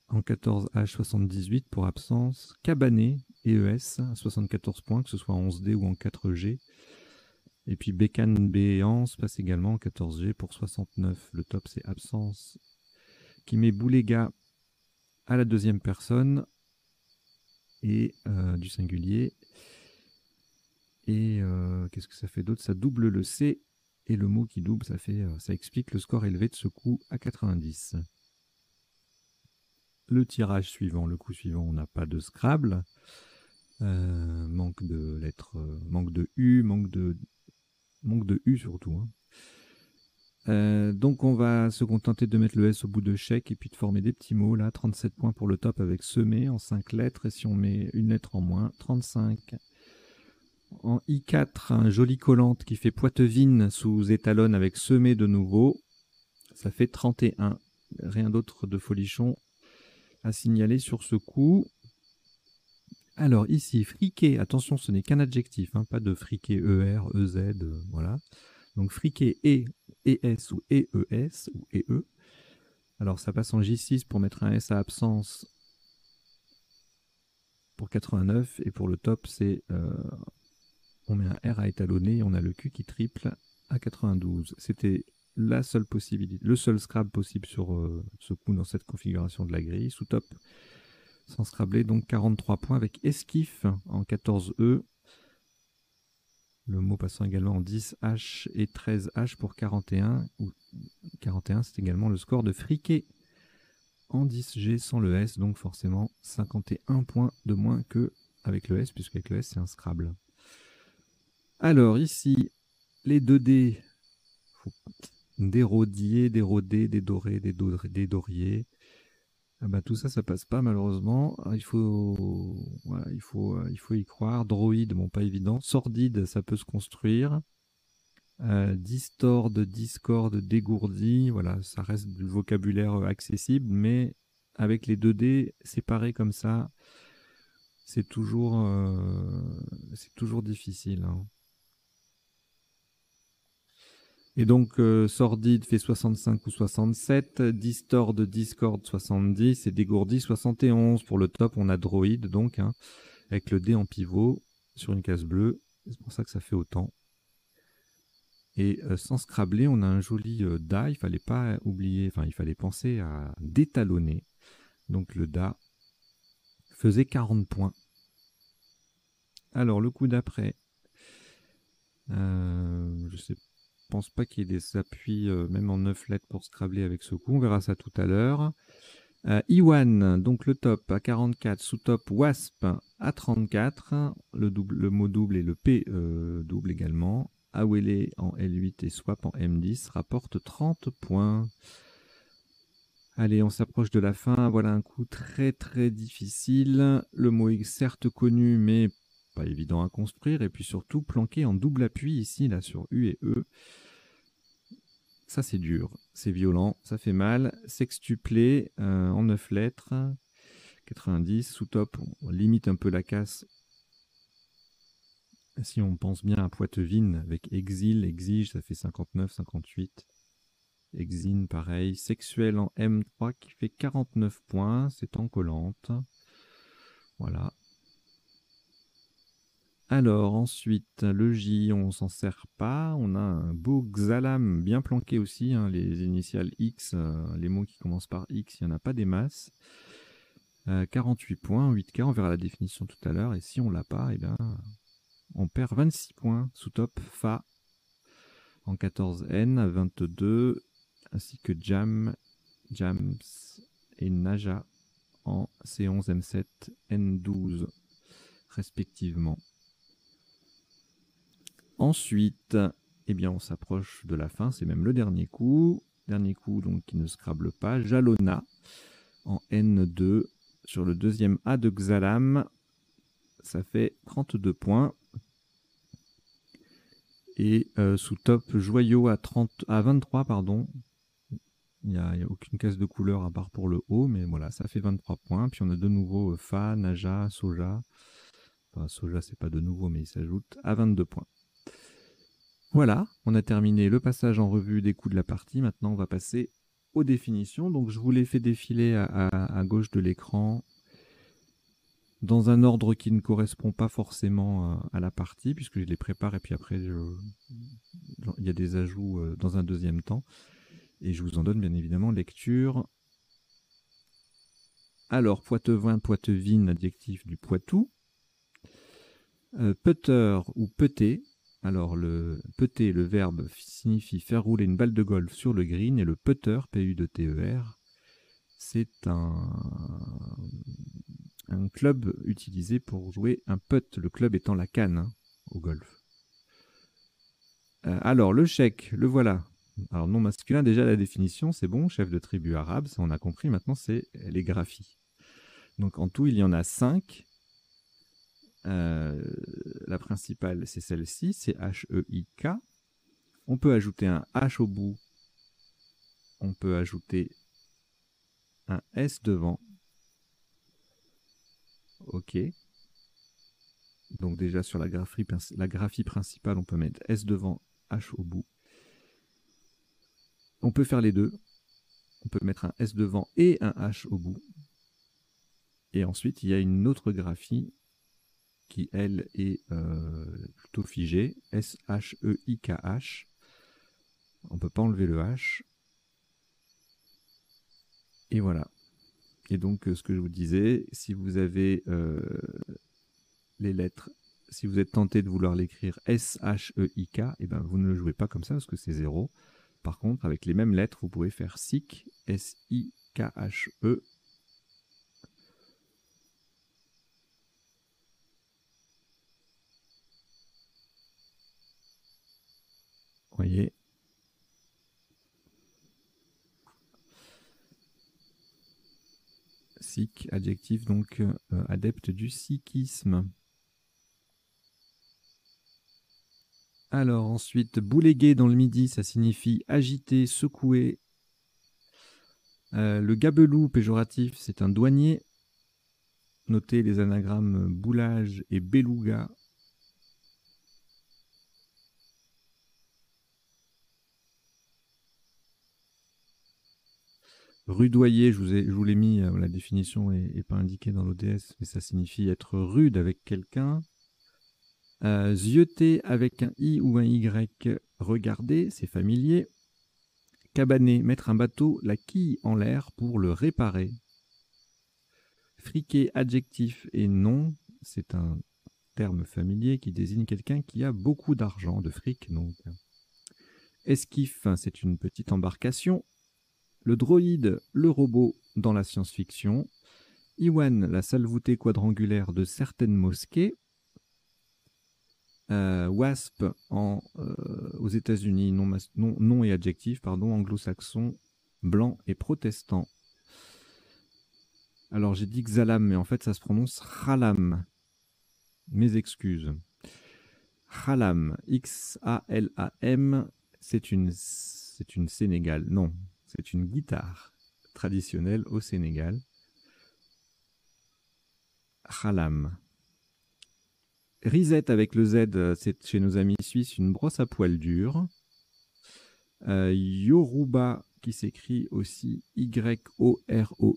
en 14H 78 pour absence, Cabanet et ES à 74 points, que ce soit en 11D ou en 4G. Et puis Bécan Béance passe également en 14G pour 69. Le top, c'est absence qui met Boulega à la deuxième personne et du singulier. Et qu'est-ce que ça fait d'autre? Ça double le C. Et le mot qui double, ça explique le score élevé de ce coup à 90. Le tirage suivant, le coup suivant, on n'a pas de Scrabble. Manque de lettres, manque de U, manque de U surtout. Hein. Donc on va se contenter de mettre le S au bout de chèque et puis de former des petits mots. Là, 37 points pour le top avec semé en 5 lettres. Et si on met une lettre en moins, 35. En I4, un joli collante qui fait Poitevine sous étalonne avec semé de nouveau. Ça fait 31. Rien d'autre de folichon à signaler sur ce coup. Alors ici, friqué, attention, ce n'est qu'un adjectif, hein, pas de friqué ER, EZ, voilà. Donc friqué ES ou EES ou EE. Alors ça passe en J6 pour mettre un S à absence pour 89. Et pour le top, c'est on met un R à étalonner et on a le Q qui triple à 92. C'était la seule possibilité, le seul Scrabble possible sur ce coup dans cette configuration de la grille. Sous top, sans Scrabbler, donc 43 points avec esquif en 14E. Le mot passant également en 10H et 13H pour 41. 41, c'est également le score de friqué en 10G sans le S, donc forcément 51 points de moins que avec le S, puisqu'avec le S, c'est un Scrabble. Alors ici, les 2D, des rodiers, des rodés, des dorés, des doriers. Ah bah, tout ça, ça passe pas malheureusement. Il faut y croire. Droïde, bon, pas évident. Sordide, ça peut se construire. Distorde, discorde, dégourdi, voilà, ça reste du vocabulaire accessible, mais avec les 2D séparés comme ça, c'est toujours difficile. Hein. Et donc, sordide fait 65 ou 67, distorde, discorde 70 et dégourdi 71. Pour le top, on a droïde, donc, hein, avec le D en pivot sur une case bleue. C'est pour ça que ça fait autant. Et sans Scrabbler, on a un joli Da. Il fallait pas oublier, enfin, il fallait penser à détalonner. Donc le Da faisait 40 points. Alors le coup d'après, je pense pas qu'il y ait des appuis même en 9 lettres pour Scrabbler avec ce coup. On verra ça tout à l'heure. Iwan, donc le top à 44, sous-top Wasp à 34, le mot double et le P double également. Awele en L8 et Swap en M10 rapporte 30 points. Allez, on s'approche de la fin. Voilà un coup très très difficile. Le mot est certes connu, mais pas évident à construire. Et puis surtout planqué en double appui ici, là, sur U et E. Ça, c'est dur, c'est violent, ça fait mal. Sextuplé en 9 lettres. 90, sous-top, on limite un peu la casse. Si on pense bien à Poitevine, avec exil, exige, ça fait 59, 58. Exine, pareil. Sexuel en M3 qui fait 49 points. C'est en collante. Voilà. Alors, ensuite, le J, on s'en sert pas. On a un beau Xalam bien planqué aussi. Hein, les initiales X, les mots qui commencent par X, il n'y en a pas des masses. 48 points, 8K, on verra la définition tout à l'heure. Et si on l'a pas, eh bien, on perd 26 points. Sous-top, Fa en 14N à 22, ainsi que Jams et Naja en C11, M7, N12 respectivement. Ensuite, eh bien, on s'approche de la fin, c'est même le dernier coup. Dernier coup donc qui ne scrable pas. Jalona en N2 sur le deuxième A de Xalam. Ça fait 32 points. Et sous top, Joyau à 23, pardon. Il n'y a aucune case de couleur à part pour le haut, mais voilà, ça fait 23 points. Puis on a de nouveau Fa, Naja, Soja. Enfin, Soja, c'est pas de nouveau, mais il s'ajoute à 22 points. Voilà, on a terminé le passage en revue des coups de la partie. Maintenant, on va passer aux définitions. Donc je vous les fais défiler à gauche de l'écran dans un ordre qui ne correspond pas forcément à la partie, puisque je les prépare et puis après il y a des ajouts dans un deuxième temps. Et je vous en donne bien évidemment lecture. Alors, Poitevin, Poitevine, adjectif du Poitou. Putter ou putter. Alors, le putter, le verbe signifie faire rouler une balle de golf sur le green, et le putter, P-U-T-E-R, c'est un club utilisé pour jouer un putt, le club étant la canne hein, au golf. Alors, le cheikh, le voilà. Alors, nom masculin, déjà la définition, c'est bon, chef de tribu arabe, ça on a compris, maintenant c'est les graphies. Donc en tout, il y en a 5. La principale, c'est celle-ci, c'est H-E-I-K. On peut ajouter un H au bout. On peut ajouter un S devant. OK. Donc déjà sur la graphie principale, on peut mettre S devant, H au bout. On peut faire les deux. On peut mettre un S devant et un H au bout. Et ensuite, il y a une autre graphie qui, elle, est plutôt figée. S-H-E-I-K-H. On ne peut pas enlever le H. Et voilà. Et donc, ce que je vous disais, si vous avez les lettres, si vous êtes tenté de vouloir l'écrire S-H-E-I-K, eh ben, vous ne le jouez pas comme ça parce que c'est 0. Par contre, avec les mêmes lettres, vous pouvez faire SIK, S-I-K-H-E. Vous voyez. Sikh, adjectif donc adepte du sikhisme. Alors ensuite, bouléguer dans le midi, ça signifie agiter, secouer. Le gabelou péjoratif, c'est un douanier. Notez les anagrammes boulage et beluga. Rudoyer, je vous l'ai mis, la définition n'est pas indiquée dans l'ODS, mais ça signifie être rude avec quelqu'un. Zioter avec un I ou un Y, regarder, c'est familier. Cabaner, mettre un bateau, la quille en l'air pour le réparer. Friquer, adjectif et nom, c'est un terme familier qui désigne quelqu'un qui a beaucoup d'argent, de fric donc. Esquif, c'est une petite embarcation. Le droïde, le robot dans la science-fiction. Iwan, la salle voûtée quadrangulaire de certaines mosquées. Wasp aux États-Unis, nom et adjectif, pardon, anglo-saxon, blanc et protestant. Alors j'ai dit Xalam, mais en fait ça se prononce Khalam. Mes excuses. Khalam, X-A-L-A-M, c'est une Sénégal. Non, c'est une guitare traditionnelle au Sénégal. Khalam. Risette avec le Z, c'est chez nos amis suisses une brosse à poils durs. Yoruba, qui s'écrit aussi Y-O-R-O-U-B-A.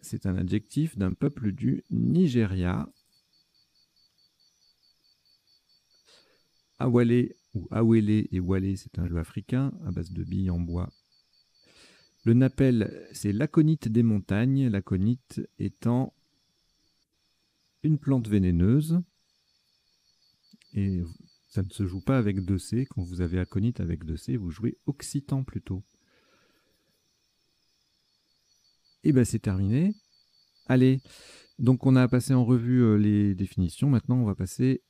C'est un adjectif d'un peuple du Nigeria. Awale ou Awele et Wale, c'est un jeu africain à base de billes en bois. Le napel, c'est l'aconite des montagnes, l'aconite étant une plante vénéneuse. Et ça ne se joue pas avec 2C. Quand vous avez aconite avec 2C, vous jouez occitan plutôt. Et bien c'est terminé. Allez, donc on a passé en revue les définitions. Maintenant, on va passer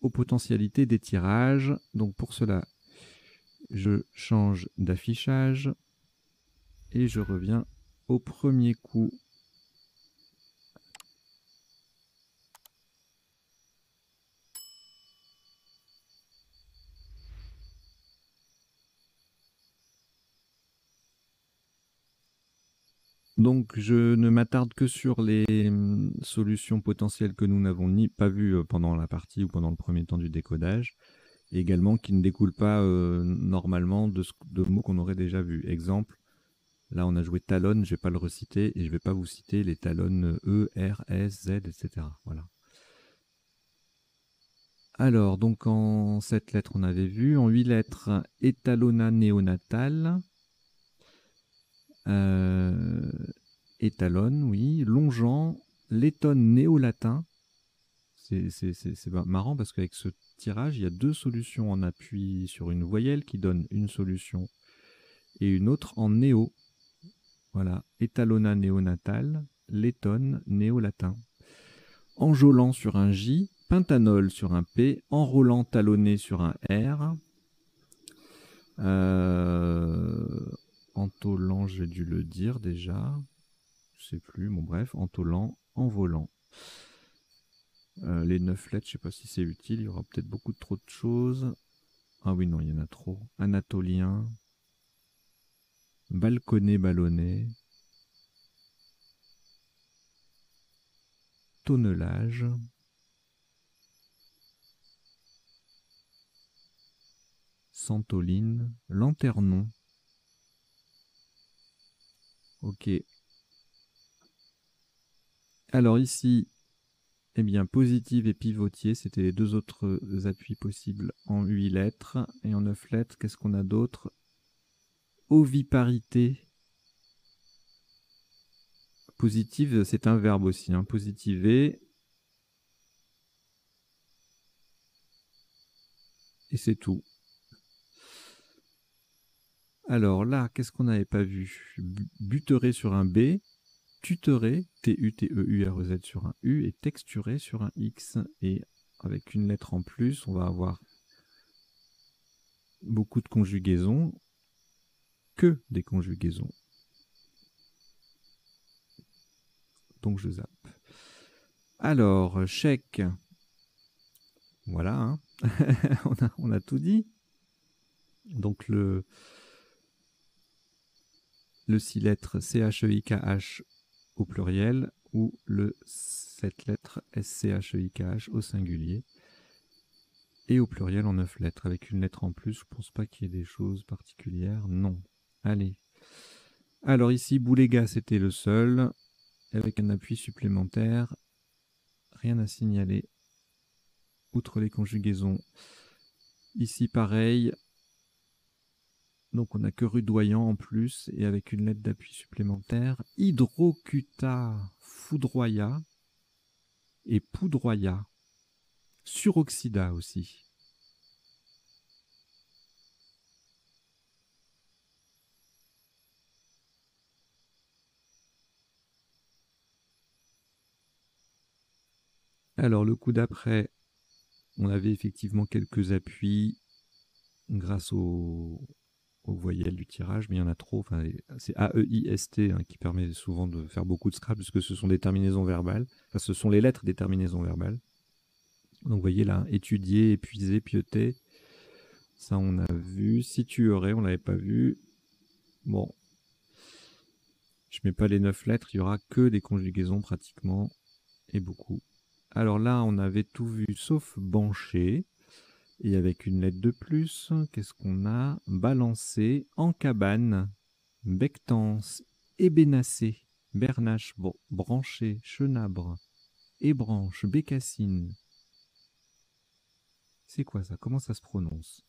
aux potentialités des tirages. Donc pour cela, je change d'affichage et je reviens au premier coup. Donc je ne m'attarde que sur les solutions potentielles que nous n'avons pas vues pendant la partie ou pendant le premier temps du décodage. et également qui ne découlent pas normalement de mots qu'on aurait déjà vus. Exemple, là on a joué talonne, je ne vais pas le reciter et je ne vais pas vous citer les talonnes E, R, S, Z, etc. Voilà. Alors, donc en 7 lettres, on avait vu. En 8 lettres, étalonna néonatal. Étalonne, oui. Longeant, létonne néo-latin. C'est marrant parce qu'avec ce tirage, il y a deux solutions en appui sur une voyelle qui donnent une solution et une autre en néo. Voilà, étalonna néonatal, létonne néo-latin. Enjôlant sur un J, pentanol sur un P, enrôlant talonné sur un R. Entolant, j'ai dû le dire déjà. Je sais plus, bon bref, entolant, envolant. Les 9 lettres, je sais pas si c'est utile, il y aura peut-être beaucoup trop de choses. Ah oui, non, il y en a trop. Anatolien, balconné, ballonné, tonnelage, santoline, lanternon. Ok. Alors ici, eh bien, positive et pivotier, c'était les deux autres appuis possibles en 8 lettres. Et en 9 lettres, qu'est-ce qu'on a d'autre? Oviparité. Positive, c'est un verbe aussi. Hein. Positiver. Et c'est tout. Alors là, qu'est-ce qu'on n'avait pas vu? Buterer sur un B, tuterer, T-U-T-E-U-R-E-Z sur un U, et texturer sur un X. Et avec une lettre en plus, on va avoir beaucoup de conjugaisons, que des conjugaisons. Donc je zappe. Alors, chèque. Voilà, hein. on a tout dit. Donc le 6 lettres C-H-E-I-K-H au pluriel ou le 7 lettres S-C-H-E-I-K-H au singulier. Et au pluriel en 9 lettres. Avec une lettre en plus, je pense pas qu'il y ait des choses particulières. Non. Allez. Alors ici, bouléga, c'était le seul. Avec un appui supplémentaire. Rien à signaler. Outre les conjugaisons. Ici, pareil. Donc on n'a que rudoyant en plus. Et avec une lettre d'appui supplémentaire. Hydrocuta, foudroya. Et poudroya. Suroxida aussi. Alors le coup d'après, on avait effectivement quelques appuis grâce aux voyelles du tirage, mais il y en a trop. Enfin, c'est AEIST hein, qui permet souvent de faire beaucoup de scrap, puisque ce sont des terminaisons verbales. Enfin, ce sont les lettres des terminaisons verbales. Donc vous voyez là, étudier, épuiser, pieuter. Ça on a vu. Situerait, on l'avait pas vu. Bon. Je mets pas les 9 lettres, il y aura que des conjugaisons pratiquement, et beaucoup. Alors là, on avait tout vu sauf bancher. Et avec une lettre de plus, qu'est-ce qu'on a? Balancer, en cabane, bectance, ébénacé, bernache, branché, chenabre, ébranche, bécassine. C'est quoi ça? Comment ça se prononce?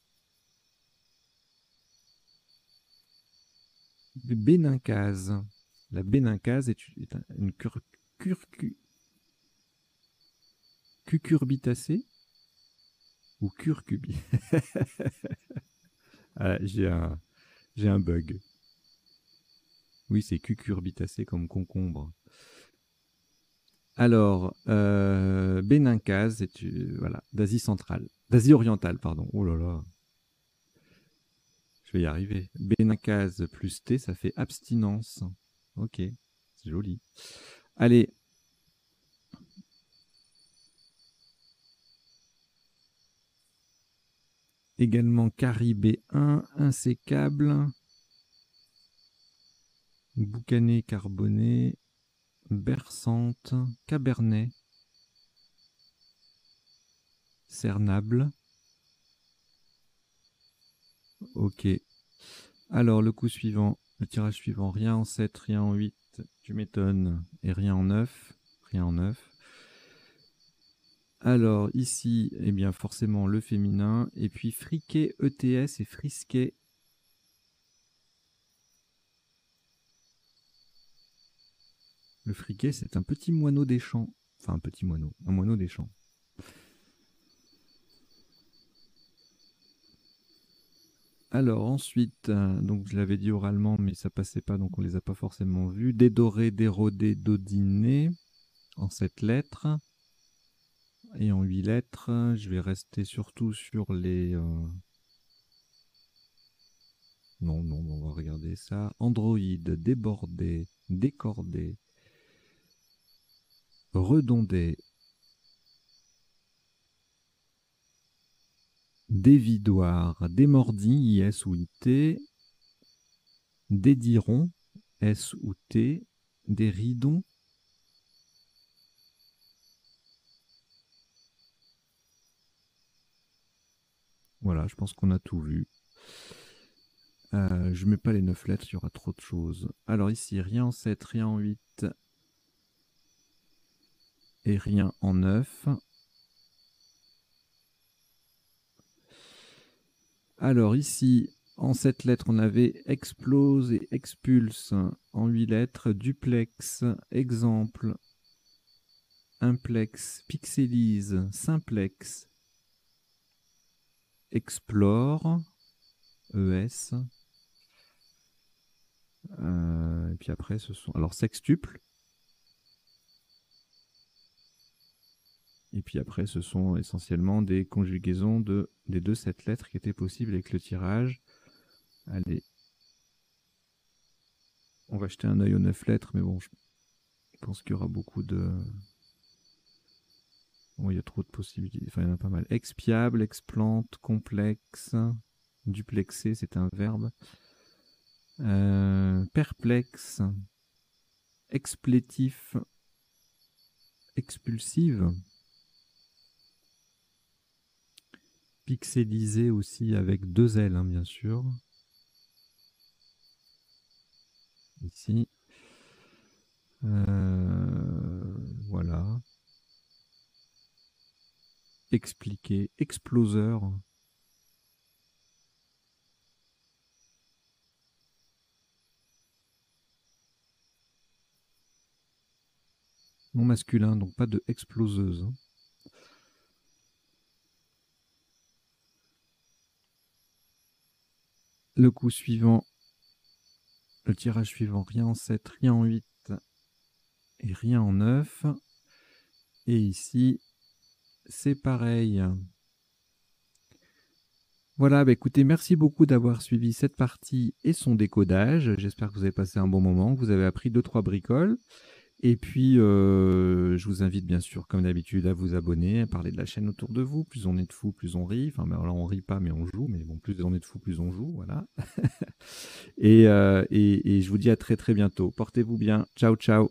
Bénincase. La bénincase est une cucurbitacée ou curcubi. Ah, j'ai un bug. Oui, c'est cucurbitacé comme concombre. Alors, Bénincase, voilà, d'Asie centrale. D'Asie orientale, pardon. Oh là là. Je vais y arriver. Bénincase plus T, ça fait abstinence. Ok, c'est joli. Allez. Également Caribé 1, insécable. Boucané carboné. Berçante. Cabernet. Cernable. Ok. Alors, le coup suivant, le tirage suivant, rien en 7, rien en 8, tu m'étonnes, et rien en 9, rien en 9. Alors, ici, eh bien, forcément, le féminin, et puis friquet, ETS et frisquet. Le friquet, c'est un petit moineau des champs. Enfin, un petit moineau, un moineau des champs. Alors ensuite, donc je l'avais dit oralement, mais ça passait pas, donc on les a pas forcément vus. Dédoré, dérodé, dodiné, en 7 lettres. Et en 8 lettres, je vais rester surtout sur les... Non, non, on va regarder ça. Androïde, débordé, décordé, redondé, dévidoir, démordi, IS ou IT, dédiron, S ou T, déridon. Voilà, je pense qu'on a tout vu. Je mets pas les 9 lettres, il y aura trop de choses. Alors ici, rien en 7, rien en 8 et rien en 9. Alors ici, en 7 lettres, on avait explose et expulse. En 8 lettres, duplex, exemple, implex, pixelise, simplex, explore, ES. Et puis après, ce sont... Alors sextuple. Et puis après, ce sont essentiellement des conjugaisons des 2 7 lettres qui étaient possibles avec le tirage. Allez. On va jeter un œil aux 9 lettres, mais bon, je pense qu'il y aura beaucoup de... Bon, il y a trop de possibilités. Enfin, il y en a pas mal. Expiable, explante, complexe, duplexé, c'est un verbe. Perplexe, explétif, expulsive. Pixelisé aussi avec 2 L, hein, bien sûr. Ici. Voilà. Expliquer, exploseur. Non masculin, donc pas de exploseuse. Hein. Le coup suivant, le tirage suivant, rien en 7, rien en 8 et rien en 9. Et ici, c'est pareil. Voilà, bah écoutez, merci beaucoup d'avoir suivi cette partie et son décodage. J'espère que vous avez passé un bon moment, que vous avez appris 2-3 bricoles. Et puis, je vous invite bien sûr, comme d'habitude, à vous abonner, à parler de la chaîne autour de vous. Plus on est de fous, plus on rit. Enfin, alors on rit pas, mais on joue. Mais bon, plus on est de fous, plus on joue. Voilà. Et je vous dis à très très bientôt. Portez-vous bien. Ciao, ciao.